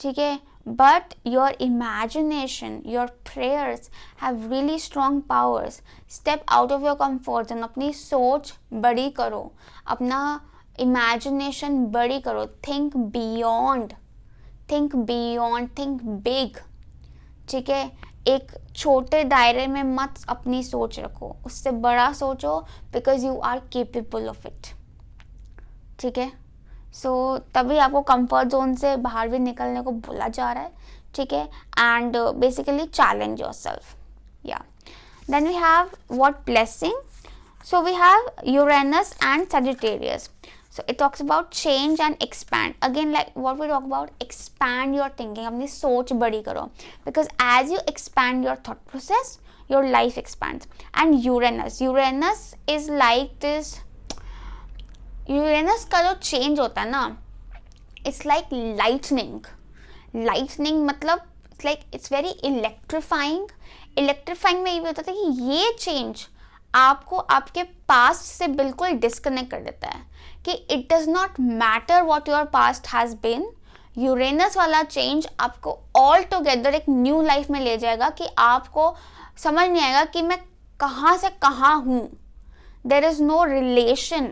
ठीक है. But your imagination, your prayers have really strong powers. Step out of your comfort zone. अपनी सोच बड़ी करो, अपना इमेजिनेशन बड़ी करो. थिंक बियॉन्ड, थिंक बिग, ठीक है. एक छोटे दायरे में मत अपनी सोच रखो, उससे बड़ा सोचो, because you are capable of it, ठीक है. सो तभी आपको कंफर्ट जोन से बाहर भी निकलने को बोला जा रहा है, ठीक है. And basically challenge yourself. या then we have what blessing. So we have Uranus and Sagittarius. So it talks about change and expand. Again, like what we talk about, expand your thinking. अपनी सोच बड़ी करो. Because as you expand your thought process, your life expands. And Uranus is like this. Uranus का जो change होता है ना, it's like lightning. Lightning मतलब it's like it's very electrifying. Electrifying में ये भी होता था कि ये change आपको आपके पास्ट से बिल्कुल डिस्कनेक्ट कर देता है कि it does not matter what your past has been. Uranus वाला चेंज आपको ऑल टुगेदर एक न्यू लाइफ में ले जाएगा कि आपको समझ नहीं आएगा कि मैं कहाँ से कहाँ हूँ. देर इज़ नो रिलेशन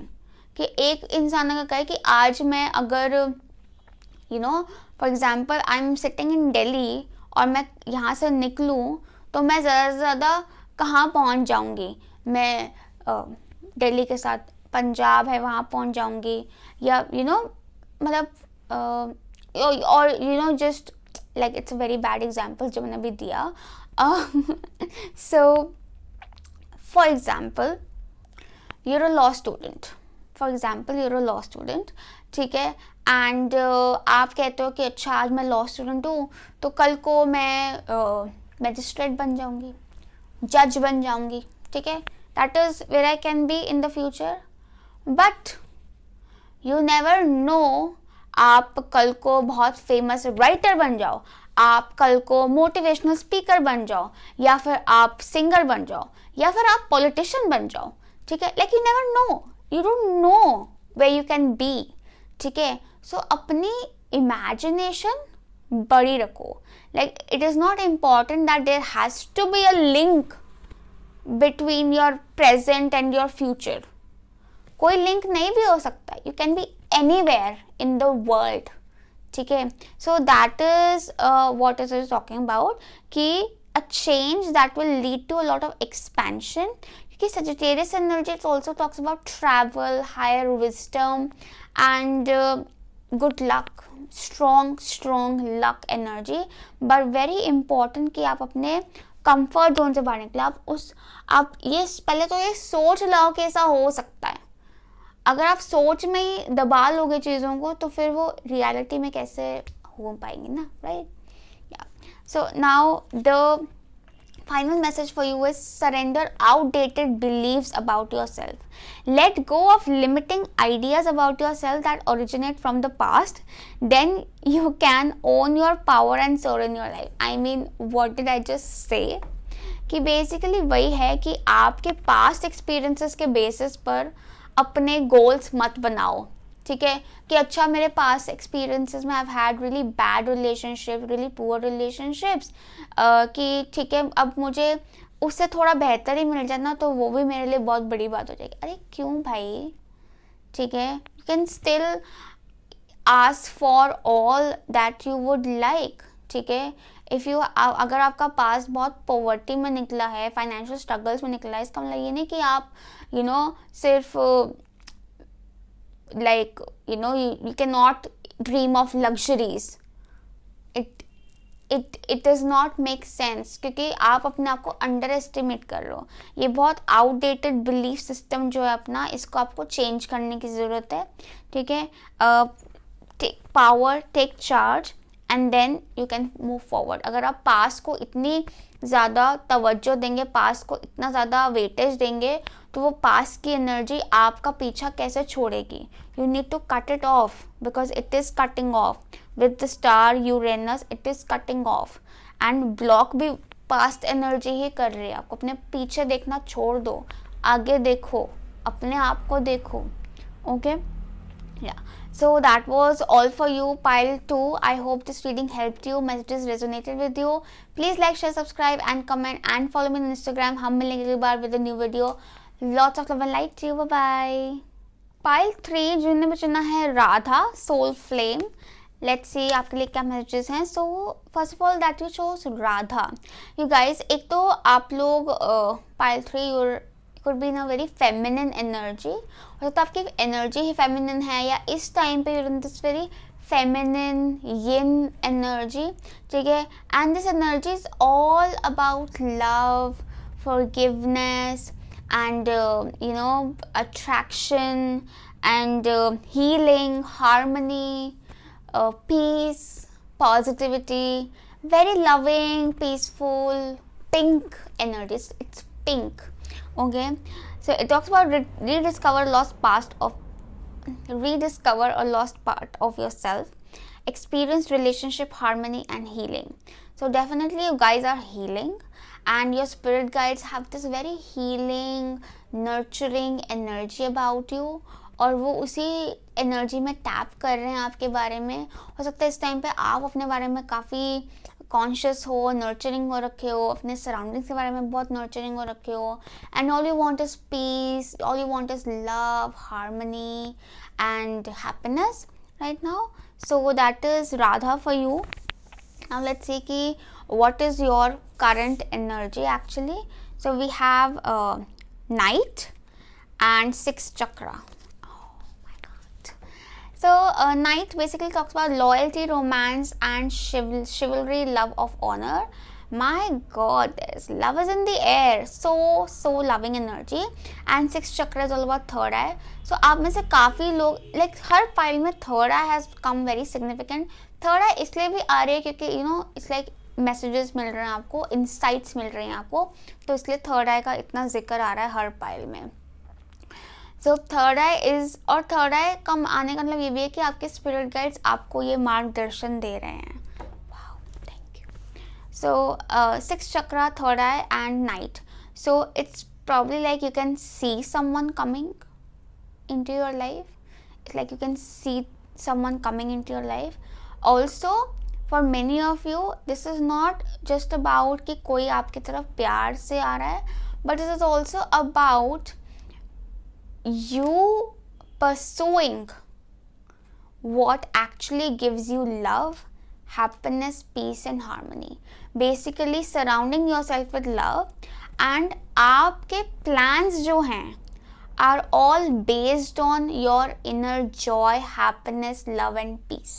कि एक इंसान अगर कहे कि आज मैं अगर for example I am sitting in Delhi और मैं यहाँ से निकलूँ तो मैं ज़्यादा से ज़्यादा कहाँ पहुँच जाऊँगी. मैं दिल्ली के साथ पंजाब है वहाँ पहुँच जाऊँगी या मतलब और just like it's a very bad example जो मैंने अभी दिया. So for example you're a law student. For example, you're a law student, ठीक है. एंड आप कहते हो कि अच्छा आज मैं लॉ स्टूडेंट हूँ तो कल को मैं मैजिस्ट्रेट बन जाऊँगी, जज बन जाऊँगी, ठीक है. That is where I can be in the future. But you never know, आप कल को बहुत फेमस राइटर बन जाओ, आप कल को मोटिवेशनल स्पीकर बन जाओ, या फिर आप सिंगर बन जाओ, या फिर आप पॉलिटिशियन बन जाओ, ठीक है. Like you never know, you don't know where you can be, ठीक है. सो अपनी इमेजिनेशन बड़ी रखो. Like it is not important that there has to be a link between your present and your future. कोई link नहीं भी हो सकता. You can be anywhere in the world, ठीक है. So that is what is is talking about कि a change that will lead to a lot of expansion. Because Sagittarius energy also talks about travel, higher wisdom, and good luck, strong luck energy. But very important कि आप अपने comfort zone से बाहर निकले. आप ये पहले तो ये सोच लाओ कि ऐसा हो सकता है. अगर आप सोच में ही दबा लोगे चीज़ों को तो फिर वो रियलिटी में कैसे हो पाएंगे ना, right. So now the final message for you is surrender outdated beliefs about yourself. Let go of limiting ideas about yourself that originate from the past. Then you can own your power and soar in your life. I mean, what did I just say? कि basically वही है कि आपके past experiences के basis पर अपने goals मत बनाओ, ठीक है. कि अच्छा मेरे पास एक्सपीरियंसेस में I have had really bad relationship, really poor relationships, कि ठीक है अब मुझे उससे थोड़ा बेहतर ही मिल जाए ना तो वो भी मेरे लिए बहुत बड़ी बात हो जाएगी. अरे क्यों भाई, ठीक है. You can still ask for all that you would like, ठीक है. इफ़ यू अगर आपका पास बहुत पॉवर्टी में निकला है, फाइनेंशियल स्ट्रगल्स में निकला है, इसका मतलब ये नहीं कि आप सिर्फ like you cannot dream of luxuries. it does not make sense क्योंकि आप अपने आप को अंडर एस्टिमेट कर रहे हो. ये बहुत आउटडेटेड बिलीफ सिस्टम जो है अपना, इसको आपको चेंज करने की ज़रूरत है, ठीक है. Take power, take charge and then you can move forward. अगर आप पास को इतनी ज़्यादा तवज्जो देंगे, पास को इतना ज़्यादा वेटेज देंगे तो वो पास की एनर्जी आपका पीछा कैसे छोड़ेगी. You need to cut it off because it is cutting off with the star Uranus. It is cutting off and block भी पास्ट एनर्जी ही कर रही है. आपको अपने पीछे देखना छोड़ दो, आगे देखो, अपने आप को देखो. Okay, yeah, so that was all for you pile 2. I hope this reading helped you, messages resonated with you. Please like, share, subscribe and comment and follow me on Instagram. हम मिलेंगे अगली बार with a new video. Lots of love and light to you. Bye bye. pile 3 जिन्होंने भी चुना है Radha, soul flame. Let's see आपके लिए क्या messages हैं. So first of all that you chose Radha. You guys, एक तो आप लोग pile 3 could be in a very feminine energy. हो सकता है आपकी एनर्जी ही फेमिनिन है या इस टाइम पे you're in this very feminine yin energy, ठीक है. And this energy is all about love, forgiveness and attraction and healing, harmony, peace, positivity, very loving, peaceful, pink energies. It's pink. Okay, so it talks about rediscover a lost part of yourself, experience relationship harmony and healing. So definitely you guys are healing, and your spirit guides have this very healing, nurturing energy about you, और वो उसी energy में tap कर रहे हैं आपके बारे में. हो सकता है इस टाइम पे आप अपने बारे में काफ़ी कॉन्शियस हो, नर्चरिंग हो रखे हो, अपने सराउंडिंग्स के बारे में बहुत नर्चरिंग हो रखे हो, and all you want is peace, all you want is love, harmony and happiness right now. So that is Radha for you. Now let's see ki what is your current energy actually. So we have Knight and 6th chakra. Oh my god. So Knight basically talks about loyalty, romance and chivalry, love of honor. My god, there's love is in the air, so loving energy. And 6th chakra is all about third eye. So आप में से काफ़ी लोग like हर फाइल में third eye has come very significant. Third eye इसलिए भी आ रही है क्योंकि you know it's like messages मिल रहे हैं आपको, इंसाइट्स मिल रहे हैं आपको, तो इसलिए थर्ड आई का इतना जिक्र आ रहा है हर पाइल में. सो थर्ड आई इज, और थर्ड आई कम आने का मतलब ये भी है कि आपके स्पिरिट गाइड्स आपको ये मार्गदर्शन दे रहे हैं. Thank you. So 6th chakra, third I and night. So it's probably like you can see someone coming into your life. It's like you can see someone coming into your life. Also for many of you this is not just about कि कोई आपकी तरफ प्यार से आ रहा है, but this is also about you pursuing what actually gives you love, happiness, peace and harmony. Basically surrounding yourself with love, and आपके plans जो हैं are all based on your inner joy, happiness, love and peace.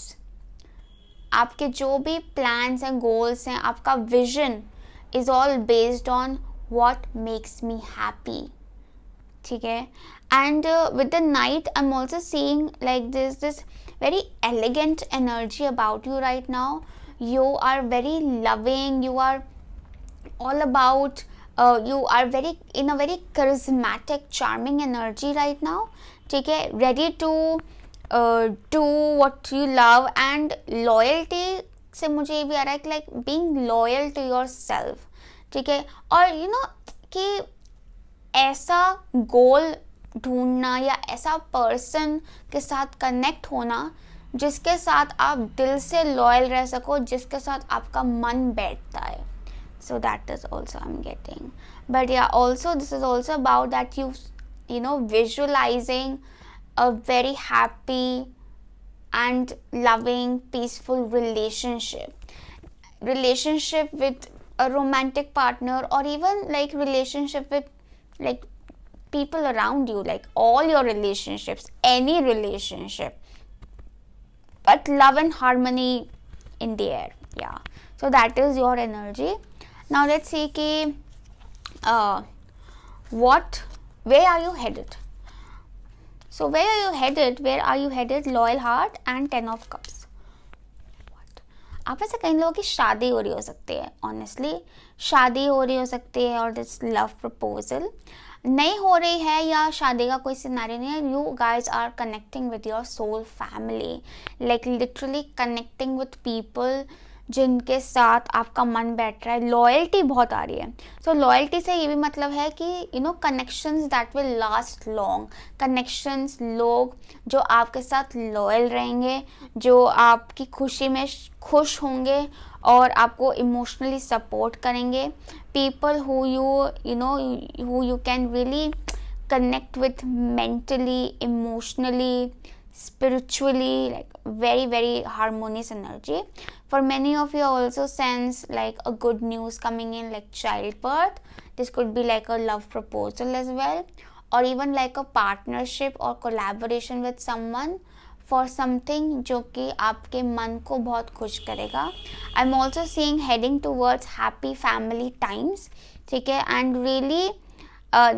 आपके जो भी plans and goals हैं, आपका vision is all based on what makes me happy. ठीक है. And with the night I'm also seeing like this very elegant energy about you right now. You are very loving, you are all about you are very in a very charismatic, charming energy right now. ठीक है. Ready to do what you love, and loyalty से मुझे ये भी आ रहा है कि like being loyal to yourself. ठीक है. और you know कि ऐसा गोल ढूंढना या ऐसा पर्सन के साथ कनेक्ट होना जिसके साथ आप दिल से लॉयल रह सको, जिसके साथ आपका मन बैठता है. So that is also I'm getting. But yeah, also this is also about that you know visualizing a very happy and loving, peaceful relationship with a romantic partner, or even like relationship with like people around you, like all your relationships, any relationship, but love and harmony in the air. Yeah, so that is your energy. Now let's see ki where are you headed? So where are you headed? Loyal heart and 10 of cups. आप ऐसे कई लोगों की शादी हो रही हो सकती है, ऑनेस्टली शादी हो रही हो सकती है, और दिस लव प्रपोजल नहीं हो रही है या शादी का कोई सिनेरियो नहीं है. You guys are connecting with your soul family, like literally connecting with people जिनके साथ आपका मन बैठ रहा है. लॉयल्टी बहुत आ रही है. सो लॉयल्टी से ये भी मतलब है कि you know connections that will last long, connections, लोग जो आपके साथ लॉयल रहेंगे, जो आपकी खुशी में खुश होंगे और आपको इमोशनली सपोर्ट करेंगे. People who you can really connect with mentally, emotionally, spiritually, like very harmonious energy. For many of you also sense like a good news coming in, like childbirth. This could be like a love proposal as well, or even like a partnership or collaboration with someone for something जो कि आपके मन को बहुत खुश करेगा. I'm also seeing heading towards happy family times. ठीक है. And really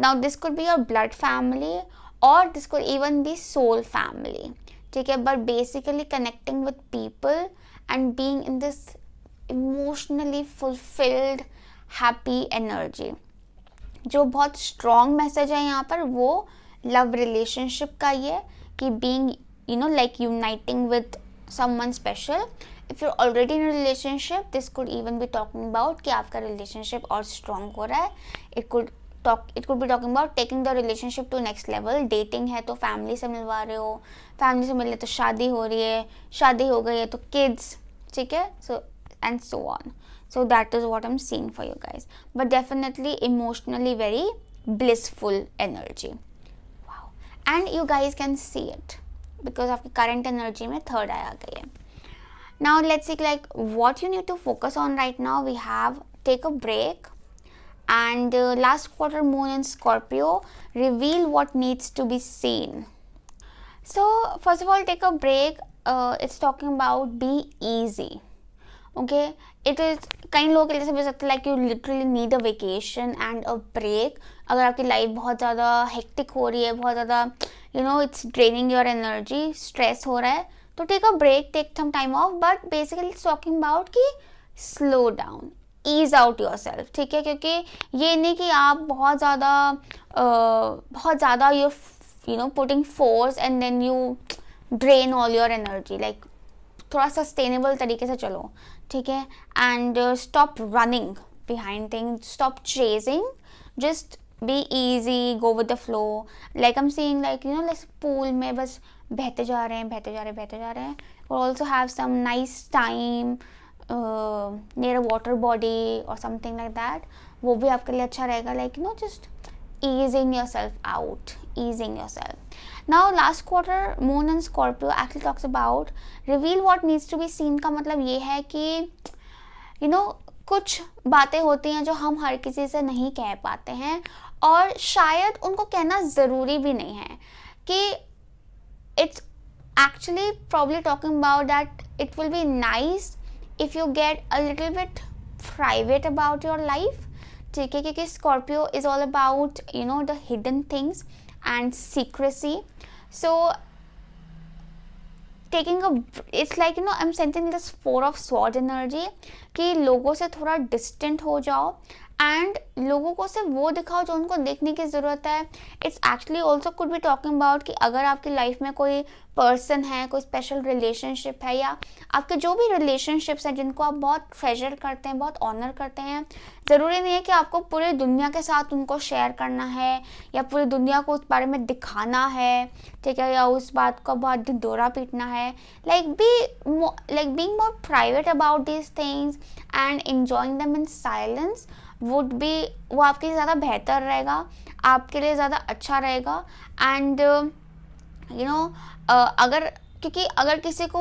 now this could be your blood family, और this could even be soul family, ठीक है, but basically connecting with people and being in this emotionally fulfilled happy energy. जो बहुत strong message है यहाँ पर वो लव रिलेशनशिप का ही है कि being you know like uniting with someone special. If you already in relationship this could even be talking about कि आपका रिलेशनशिप और स्ट्रॉन्ग हो रहा है। It could be talking about taking the relationship to next level. Dating है तो family से मिलवा रहे हो, फैमिली से मिले तो शादी हो रही है, शादी हो गई है तो किड्स, ठीक है, so and so on. So that is what I'm seeing for you guys, but definitely emotionally very blissful energy. Wow. And you guys can see it because आपकी current energy में third eye आ गई है. Now let's see like what you need to focus on right now. We have take a break and last quarter moon in Scorpio reveal what needs to be seen. So first of all take a break. It's talking about be easy. Okay, it is कई लोगों के लिए समझ सकते हैं like you literally need a vacation and a break. अगर आपकी life बहुत ज़्यादा हेक्टिक हो रही है, बहुत ज़्यादा you know it's draining your energy, stress हो रहा है, तो take a break, take some time off, but basically it's talking about कि slow down, ease out yourself, ठीक है, क्योंकि ये नहीं कि आप बहुत ज़्यादा you know putting force and then you drain all your energy. Like थोड़ा सस्टेनेबल तरीके से चलो, ठीक है, and stop running behind things, stop chasing, just be easy, go with the flow. Like I am seeing like you know like pool में बस बहते जा रहे हैं और also have some nice time near a water body और something like that, वो भी आपके लिए अच्छा रहेगा। Like you know just easing yourself out, easing yourself. Now last quarter moon in Scorpio actually talks about reveal what needs to be seen का मतलब ये है कि you know कुछ बातें होती हैं जो हम हर किसी से नहीं कह पाते हैं और शायद उनको कहना ज़रूरी भी नहीं है, कि it's actually probably talking about that it will be nice if you get a little bit private about your life, ठीक है, क्योंकि Scorpio is all about you know the hidden things and secrecy. So taking a it's like you know I am sensing this 4 of sword energy कि लोगों से थोड़ा distant हो जाओ and लोगों को सिर्फ वो दिखाओ जो उनको देखने की ज़रूरत है। It's actually also could be talking about कि अगर आपकी लाइफ में कोई पर्सन है, कोई स्पेशल रिलेशनशिप है, या आपके जो भी रिलेशनशिप्स हैं जिनको आप बहुत ट्रेजर करते हैं, बहुत ऑनर करते हैं, ज़रूरी नहीं है कि आपको पूरी दुनिया के साथ उनको शेयर करना है या पूरी दुनिया को उस बारे में दिखाना है, ठीक है, या उस बात को बहुत ढिंढोरा पीटना है। Like being more private about these things and enjoying them in silence would be, वो आपके लिए ज़्यादा बेहतर रहेगा, आपके लिए ज़्यादा अच्छा रहेगा। एंड यू नो क्योंकि अगर किसी को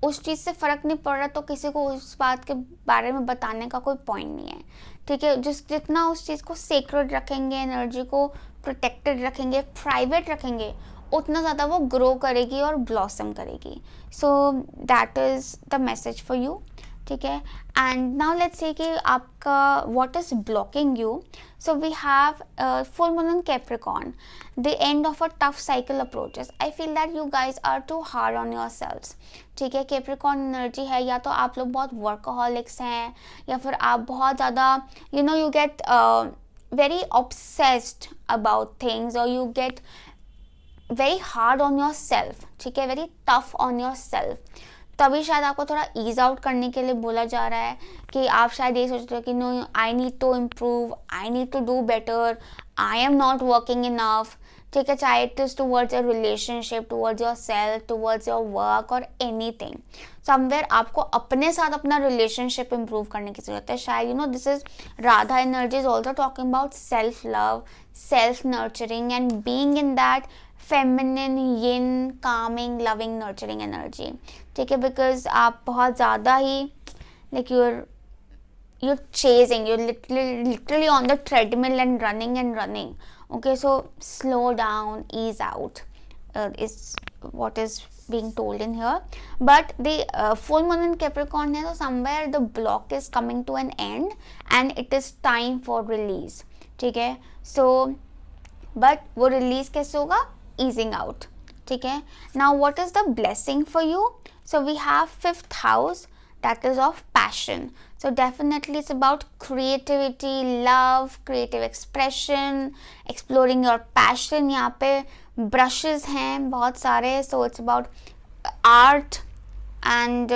उस चीज़ से फ़र्क नहीं पड़ रहा तो किसी को उस बात के बारे में बताने का कोई पॉइंट नहीं है, ठीक है। जितना उस चीज़ को सेक्रेड रखेंगे, एनर्जी को प्रोटेक्टेड रखेंगे, प्राइवेट रखेंगे, उतना ज़्यादा वो ग्रो करेगी और ब्लॉसम करेगी। So that is the message for you, ठीक है। एंड नाउ लेट्स से कि आपका what is blocking you. So we have full moon in Capricorn, the end of a tough cycle approaches. I feel that you guys are too hard on your selves, ठीक है। Capricorn energy है, या तो आप लोग बहुत वर्कaholics हैं, या फिर आप बहुत ज़्यादा you know you get very obsessed about things, और you get very hard on yourself, ठीक है, very tough on yourself. तभी शायद आपको थोड़ा ईज आउट करने के लिए बोला जा रहा है कि आप शायद ये सोच रहे हो कि no I need to improve, I need to do better, I am not working enough, ठीक है, चाहे it is towards your relationship, towards your self, towards your work और एनीथिंग। समवेयर आपको अपने साथ अपना रिलेशनशिप इम्प्रूव करने की जरूरत है। शायद you know this is Radha energy is also talking about self love, self nurturing and being in that feminine yin calming loving nurturing energy, ठीक है, बिकॉज आप बहुत ज़्यादा ही like you're chasing, you're literally on the treadmill and running. Okay, so slow down, ease out is what is being told in here. But the full moon in Capricorn है, so somewhere the block is coming to an end and it is time for release, ठीक है। So but वो release कैसे होगा, easing out. ठीक है. Now what is the blessing for you? So we have 5th house, that is of passion. So definitely it's about creativity, love, creative expression, exploring your passion. यहाँ पे brushes हैं बहुत सारे. So it's about art and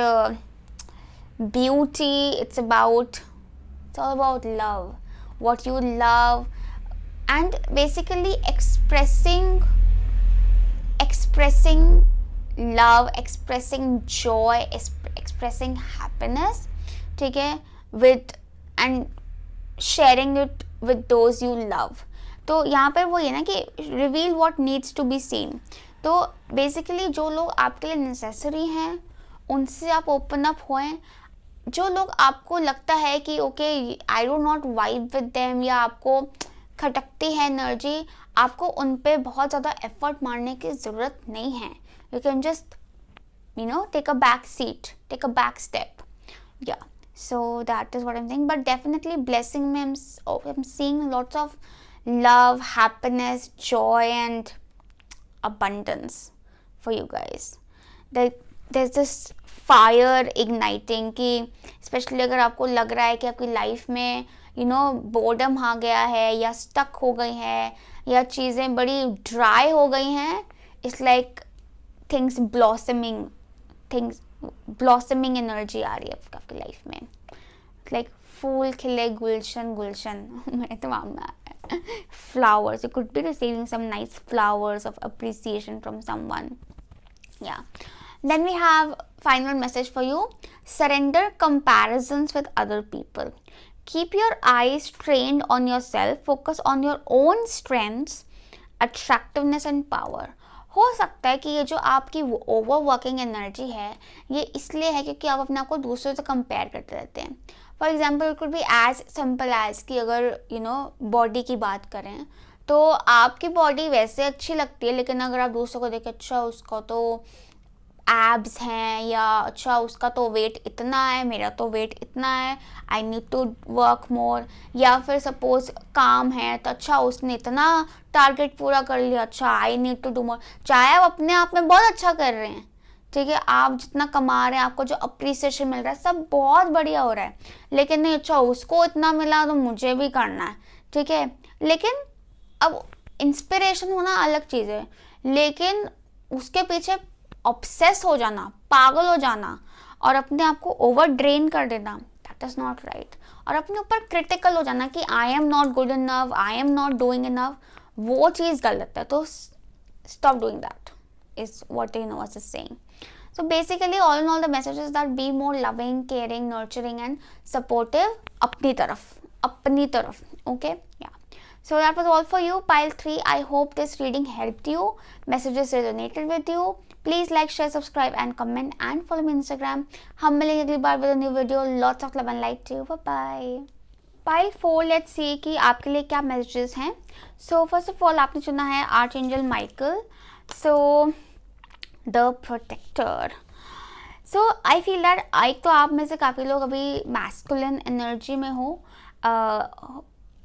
beauty. It's all about love, what you love, and basically expressing love, expressing joy, expressing happiness. ठीक है. with and sharing it with those you love. तो यहाँ पर वो ये ना कि reveal what needs to be seen. तो बेसिकली जो लोग आपके लिए नेसेसरी हैं उनसे आप ओपन अप होएं. जो लोग आपको लगता है कि okay I do not vibe with them या आपको खटकती है एनर्जी, आपको उन पे बहुत ज़्यादा एफर्ट मारने की ज़रूरत नहीं है. You can just take a back seat, take a back step. या so that is what I am saying. But definitely blessing में I am seeing lots of love, happiness, joy and abundance for you guys. There's this fire igniting कि specially अगर आपको लग रहा है कि आपकी लाइफ में बोर्डम आ गया है या स्टक हो गई है या चीज़ें बड़ी ड्राई हो गई हैं. It's like things blossoming energy आ रही है आपकी लाइफ में. लाइक फूल खिले गुलशन मेरे दिमाग में आ रहा है. Flowers, you could be receiving some nice flowers of appreciation from someone. Yeah. Then we have final message for you. Surrender comparisons with other people. Keep your eyes trained on yourself. Focus on your own strengths, attractiveness and power. हो सकता है कि ये जो आपकी overworking energy है ये इसलिए है क्योंकि आप अपने आप को दूसरों से कंपेयर करते रहते हैं. For example it could be as simple as कि अगर बॉडी की बात करें तो आपकी बॉडी वैसे अच्छी लगती है, लेकिन अगर आप दूसरों को देखें अच्छा उसका तो एब्स हैं या अच्छा उसका तो वेट इतना है, मेरा तो वेट इतना है, I need to work more. या फिर सपोज काम है तो अच्छा उसने इतना टारगेट पूरा कर लिया, अच्छा I need to do more. चाहे आप अपने आप में बहुत अच्छा कर रहे हैं, ठीक है, आप जितना कमा रहे हैं, आपको जो अप्रिसिएशन मिल रहा है सब बहुत बढ़िया हो रहा है, लेकिन नहीं अच्छा उसको इतना मिला तो मुझे भी करना है. ठीक है, लेकिन अब इंस्पिरेशन होना अलग चीज़ है, लेकिन उसके पीछे ऑब्सेस हो जाना, पागल हो जाना और अपने आप को ओवर ड्रेन कर देना, दैट इज़ नॉट राइट. और अपने ऊपर क्रिटिकल हो जाना कि आई am not good enough, I am not doing enough, वो चीज़ गलत है. तो stop doing that is what universe is saying. So basically all in all the message is that be more loving, caring, nurturing and supportive अपनी तरफ. Okay, yeah. So that was all for you, pile 3. I hope this reading helped you. Messages resonated with you. Please like, share, subscribe and comment and follow me on Instagram. हम मिलेंगे अगली बार with a new video. Lots of love and light to you. Bye bye. Pile 4, let's see कि आपके लिए क्या messages हैं. So first of all आपने चुना है Archangel Michael. So the protector. So I feel that तो आप में से काफ़ी लोग अभी मैस्कुलिन एनर्जी में हो.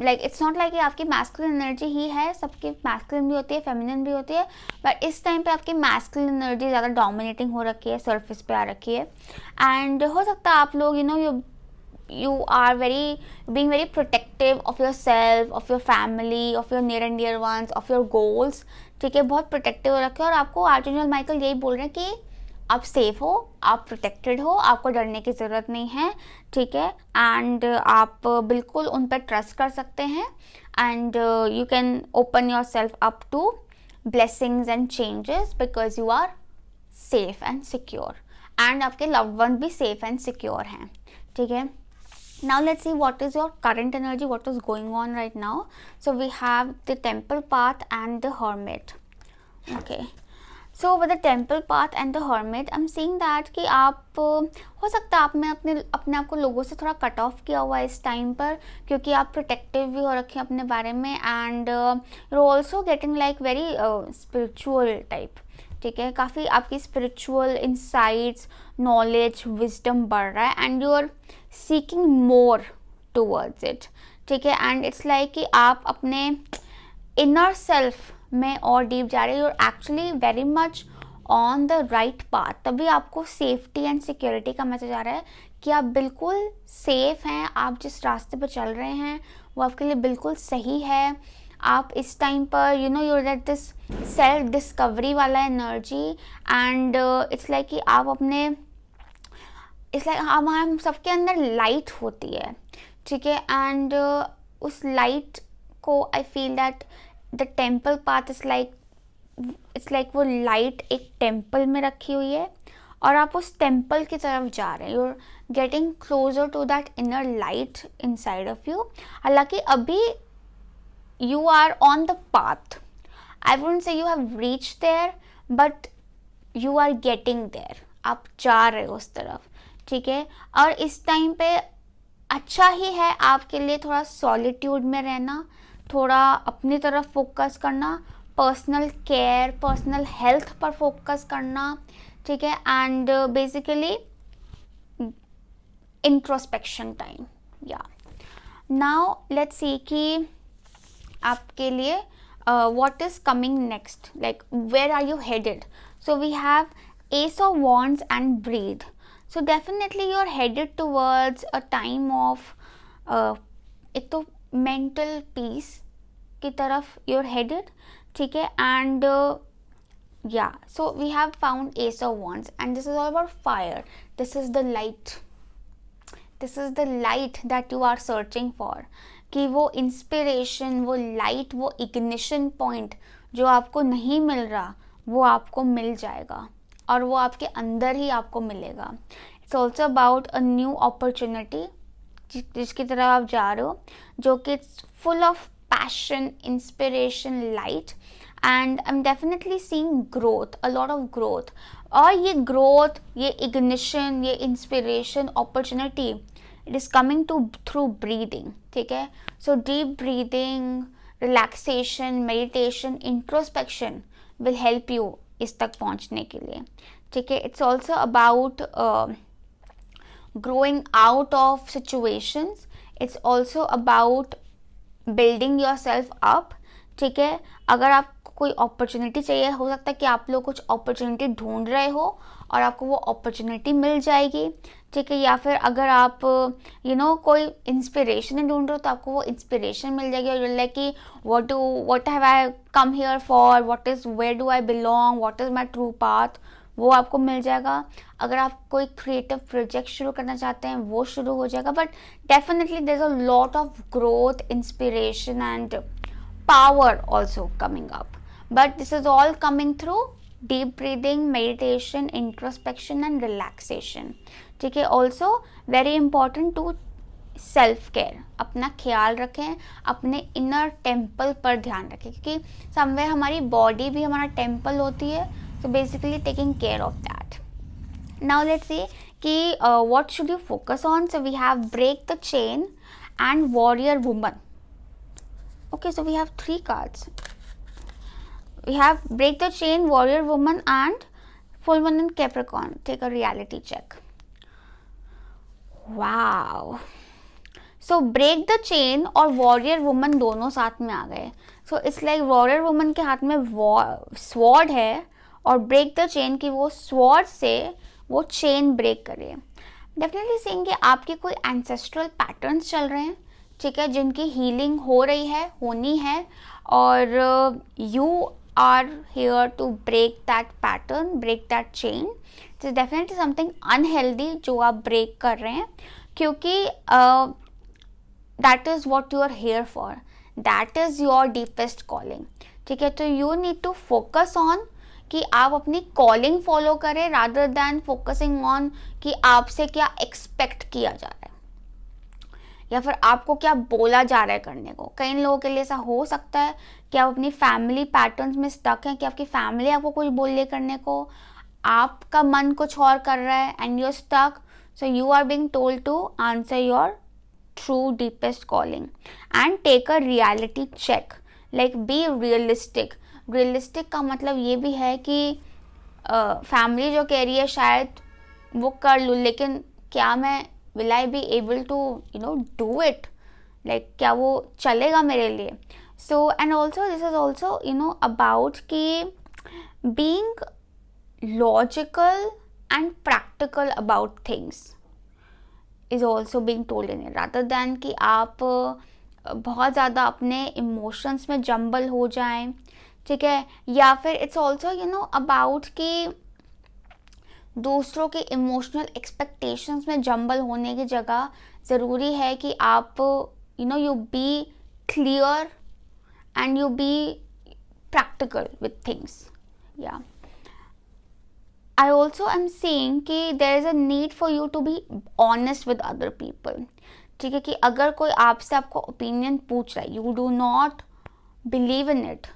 लाइक इट्स नॉट लाइक आपकी मैस्कुलिन एनर्जी ही है, सबकी मैस्कुलिन भी होती है, फेमिनिन भी होती है, बट इस टाइम पे आपकी मैस्कुलिन एनर्जी ज़्यादा डोमिनेटिंग हो रखी है, सरफेस पे आ रखी है. एंड हो सकता है आप लोग you are being very protective of yourself, of your family, of your near and dear ones, of your goals. ठीक है, बहुत प्रोटेक्टिव हो रखे और आपको आर्चेंजल माइकल यही बोल रहे हैं कि आप सेफ हो, आप प्रोटेक्टेड हो, आपको डरने की ज़रूरत नहीं है. ठीक है, एंड आप बिल्कुल उन पर ट्रस्ट कर सकते हैं and you can open your self up to blessings and changes because you are safe and secure and आपके लव्ड वन भी सेफ एंड सिक्योर हैं. ठीक है, now let's see what is your current energy, what is going on right now. So we have the temple path and the hermit. Okay, so with the temple path and the hermit I'm seeing that कि आप हो सकता है आपने अपने आप को लोगों से थोड़ा कट ऑफ किया हुआ है इस टाइम पर, क्योंकि आप प्रोटेक्टिव भी हो रखे हैं अपने बारे में and you also getting like very spiritual type. ठीक है, काफ़ी आपकी स्पिरिचुअल इंसाइट्स, नॉलेज, विजडम बढ़ रहा है and you are seeking more towards it. ठीक है, एंड इट्स लाइक कि आप अपने इनर सेल्फ में और डीप जा रहे हो, you are actually very much on the right path, तभी आपको सेफ्टी एंड सिक्योरिटी का मैसेज आ रहा है कि आप बिल्कुल सेफ हैं, आप जिस रास्ते पर चल रहे हैं वो आपके लिए बिल्कुल सही है। आप इस टाइम पर you at this self discovery वाला एनर्जी, एंड इट्स लाइक कि आप अपने, इट्स लाइक हम सबके अंदर लाइट होती है, ठीक है, एंड उस लाइट को आई feel that the temple path is like, it's like वो लाइट एक टेम्पल में रखी हुई है और आप उस टेम्पल की तरफ जा रहे हैं, you are getting closer to that inner light inside of you. हालांकि अभी you are on the path, I wouldn't say you have reach there, but you are getting there, आप जा रहे हो उस तरफ, ठीक है। और इस टाइम पे अच्छा ही है आपके लिए थोड़ा सॉलिट्यूड में रहना, थोड़ा अपनी तरफ फोकस करना, पर्सनल केयर, पर्सनल हेल्थ पर फोकस करना, ठीक है, एंड बेसिकली इंट्रोस्पेक्शन टाइम। या नाउ लेट्स सी कि आपके लिए what is coming next, like where are you headed? So we have Ace of Wands and Breathe. So definitely you are headed towards a time of एक तो mental peace की तरफ you're headed, ठीक है, and yeah, so we have found Ace of Wands and this is all about fire. This is the light, this is the light that you are searching for, कि वो inspiration, वो light, वो ignition point जो आपको नहीं मिल रहा वो आपको मिल जाएगा और वो आपके अंदर ही आपको मिलेगा। It's also about a new opportunity जिसकी तरफ आप जा रहे हो, जो कि it's full of passion, inspiration, light, and I am definitely seeing growth, a lot of growth. और ये ग्रोथ, ये इग्निशन, ये inspiration, opportunity, it is coming to through breathing, ठीक है। So deep breathing, relaxation, meditation, introspection will help you इस तक पहुंचने के लिए, ठीक है। It's also about growing out of situations, it's also about building yourself up, ठीक है। अगर आपको कोई अपॉर्चुनिटी चाहिए, हो सकता है कि आप लोग कुछ अपॉर्चुनिटी ढूंढ रहे हो और आपको वो अपॉर्चुनिटी मिल जाएगी, ठीक है, या फिर अगर आप कोई इंस्पिरेशन ढूंढ रहे हो तो आपको वो इंस्पिरेशन मिल जाएगी और लाइक कि what have I come here for, what is, where do I belong, what is my true path, वो आपको मिल जाएगा। अगर आप कोई क्रिएटिव प्रोजेक्ट शुरू करना चाहते हैं वो शुरू हो जाएगा, but definitely there is a lot of growth, inspiration and power also coming up, but this is all coming through deep breathing, meditation, introspection and relaxation, ठीक है। Also very important to self care, अपना ख्याल रखें, अपने inner temple पर ध्यान रखें, क्योंकि समवेयर हमारी बॉडी भी हमारा टेम्पल होती है, so basically taking care of that. Now let's see ki what should you focus on. So we have break the chain and warrior woman. Okay, so we have 3 cards. We have break the chain, warrior woman and full moon in Capricorn. Take a reality check. Wow. So break the chain और warrior woman दोनों साथ में आ गए. So it's like warrior woman के हाथ में sword है और ब्रेक द चेन की वो स्वॉर्ड से वो चेन ब्रेक करे। डेफिनेटली सेइंग कि आपके कोई एंसेस्ट्रल पैटर्न्स चल रहे हैं, ठीक है, जिनकी हीलिंग हो रही है, होनी है, और you are here to break that pattern, break that chain. It is definitely something unhealthy जो आप ब्रेक कर रहे हैं, क्योंकि that is what you are here for, that is your deepest calling, ठीक है। तो you need to focus on कि आप अपनी कॉलिंग फॉलो करें रादर दैन फोकसिंग ऑन कि आपसे क्या एक्सपेक्ट किया जा रहा है या फिर आपको क्या बोला जा रहा है करने को। कई लोगों के लिए ऐसा हो सकता है कि आप अपनी फैमिली पैटर्न्स में स्टक हैं, कि आपकी फैमिली आपको कुछ बोल रही करने को, आपका मन कुछ और कर रहा है and you are stuck, so you are being told to answer your true deepest calling and take a reality check, like be realistic. Realistic का मतलब ये भी है कि फैमिली जो कह रही है शायद वो कर लूँ, लेकिन क्या मैं will I be able to do it, like क्या वो चलेगा मेरे लिए। So and also this is also about कि being logical and practical about things is also being told in it, rather than कि आप बहुत ज़्यादा अपने इमोशंस में जंबल हो जाएं, ठीक है, या फिर इट्स ऑल्सो अबाउट कि दूसरों के इमोशनल एक्सपेक्टेशंस में जंबल होने की जगह ज़रूरी है कि आप you be clear and you be practical with things. Yeah, I also am saying कि there is a need for you to be honest with other people. ठीक है, कि अगर कोई आपसे आपको ओपिनियन पूछ रहा है, you do not believe in it,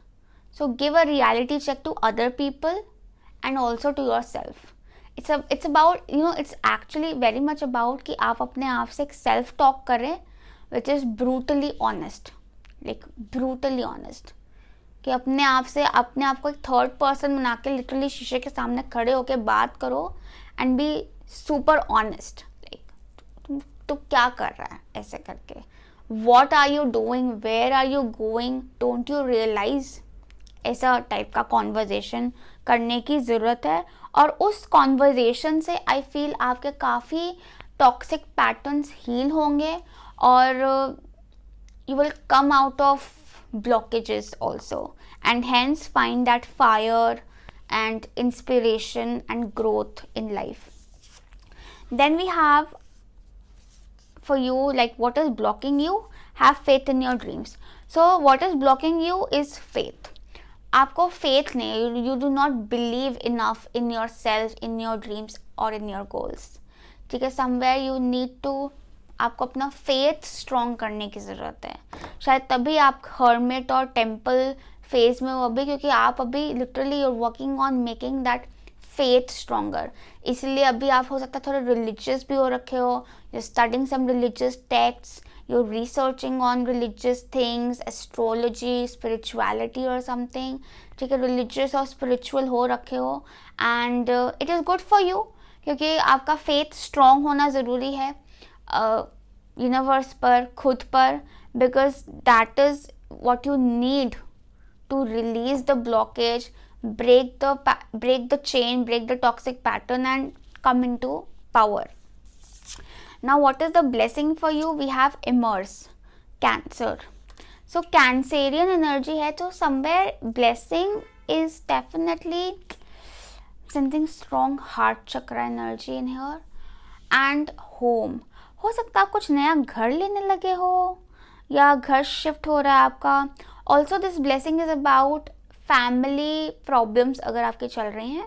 so give a reality check to other people and also to yourself. It's about it's actually very much about कि आप अपने आप से एक self talk करें which is brutally honest, like brutally honest, कि अपने आप को एक थर्ड पर्सन बना के लिटरली शीशे के सामने खड़े होके बात करो and be super honest, like तू क्या कर रहा है ऐसे करके, what are you doing, where are you going, don't you realize, ऐसा टाइप का कॉन्वर्जेशन करने की ज़रूरत है. और उस कॉन्वर्जेशन से आई फील आपके काफ़ी टॉक्सिक पैटर्न्स हील होंगे और you will come out of blockages also, and hence find that fire and inspiration and growth in life. Then we have for you, like, what is blocking you? Have faith in your dreams. So what is blocking you is faith. आपको faith नहीं, you do not believe enough in yourself, in your dreams or in your goals. ठीक है, somewhere you need to, आपको अपना faith strong करने की ज़रूरत है. शायद तभी आप हर्मिट और टेम्पल फेज में हो अभी, क्योंकि आप अभी literally you are working on making that faith stronger. इसलिए अभी आप हो सकता है थोड़े रिलीजियस भी हो रखे हो, you studying some religious text, you are researching on religious things, astrology, spirituality और समथिंग. ठीक है, रिलीजियस और स्पिरिचुअल हो रखे हो and it is good for you, क्योंकि आपका फेथ स्ट्रॉन्ग होना ज़रूरी है यूनिवर्स पर, खुद पर, because that is what you need to release the blockage, break the chain, break the toxic pattern and come into power. Now what is the blessing for you? We have immerse, Cancer. So Cancerian energy है, तो somewhere blessing is definitely something strong, heart chakra energy in here. And home, हो सकता है आप कुछ नया घर लेने लगे हो या घर शिफ्ट हो रहा है आपका. Also this blessing is about family problems अगर आपके चल रहे हैं,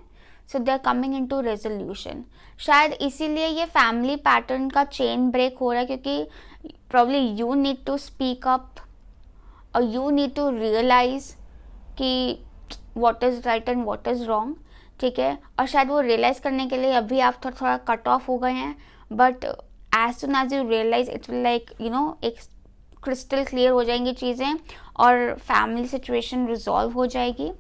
so they are coming in to resolution. शायद इसीलिए ये फैमिली पैटर्न का चेन ब्रेक हो रहा है, क्योंकि probably you need to speak up और यू नीड टू रियलाइज कि what is right and what is wrong. ठीक है, और शायद वो रियलाइज़ करने के लिए अभी आप थोड़ा कट ऑफ हो गए हैं, but as soon as you realize it will like एक क्रिस्टल क्लियर हो जाएंगी चीज़ें और फैमिली सिचुएशन रिजॉल्व हो जाएगी,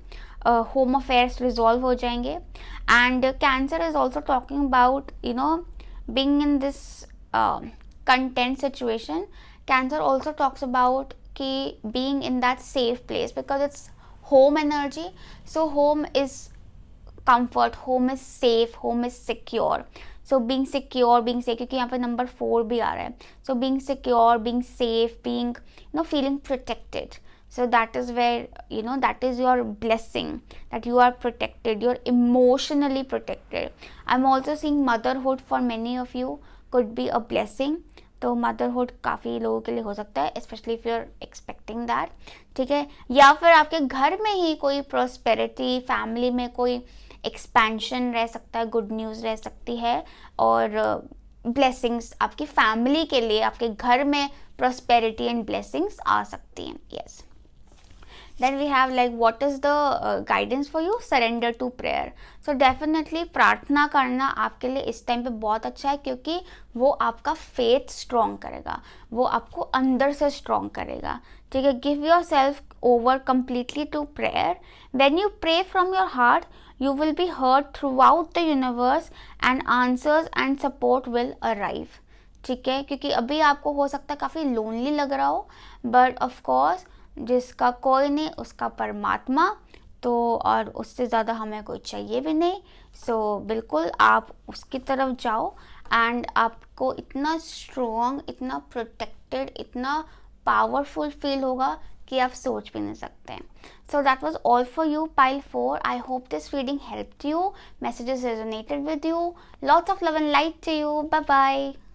होम अफेयर्स रिजॉल्व हो जाएंगे. And cancer is also talking about being in this content situation. Cancer also talks about कि being in that safe place, because it's home energy. So home is comfort, home is safe, home is secure. So being secure, क्योंकि यहाँ पे number 4 भी आ रहा है. So being secure, being safe, being feeling protected. So that is where that is your blessing, that you are protected, you're emotionally protected. I'm also seeing motherhood for many of you could be a blessing. तो motherhood काफ़ी लोगों के लिए हो सकता है, specially if you are expecting that. ठीक है, या फिर आपके घर में ही कोई प्रॉस्पेरिटी, फैमिली में कोई एक्सपेंशन रह सकता है, गुड न्यूज़ रह सकती है और ब्लेसिंग्स आपकी फैमिली के लिए, आपके घर में प्रॉस्पेरिटी एंड ब्लेसिंग्स आ सकती हैं. Yes. Then we have like what is the guidance for you? Surrender to prayer. So definitely प्रार्थना करना आपके लिए इस टाइम पे बहुत अच्छा है, क्योंकि वो आपका फेथ स्ट्रॉन्ग करेगा, वो आपको अंदर से स्ट्रॉन्ग करेगा. ठीक है, give yourself over completely to prayer. When you pray from your heart, you will be heard throughout the universe and answers and support will arrive. ठीक है, क्योंकि अभी आपको हो सकता है काफ़ी लोनली लग रहा हो, बट ऑफ कोर्स जिसका कोई नहीं उसका परमात्मा, तो और उससे ज़्यादा हमें कोई चाहिए भी नहीं। सो बिल्कुल आप उसकी तरफ जाओ एंड आपको इतना स्ट्रॉन्ग, इतना प्रोटेक्टेड, इतना पावरफुल फील होगा कि आप सोच भी नहीं सकते। So that was all for you, pile 4. I hope this reading helped you. Messages resonated with you. Lots of love and light to you. Bye bye.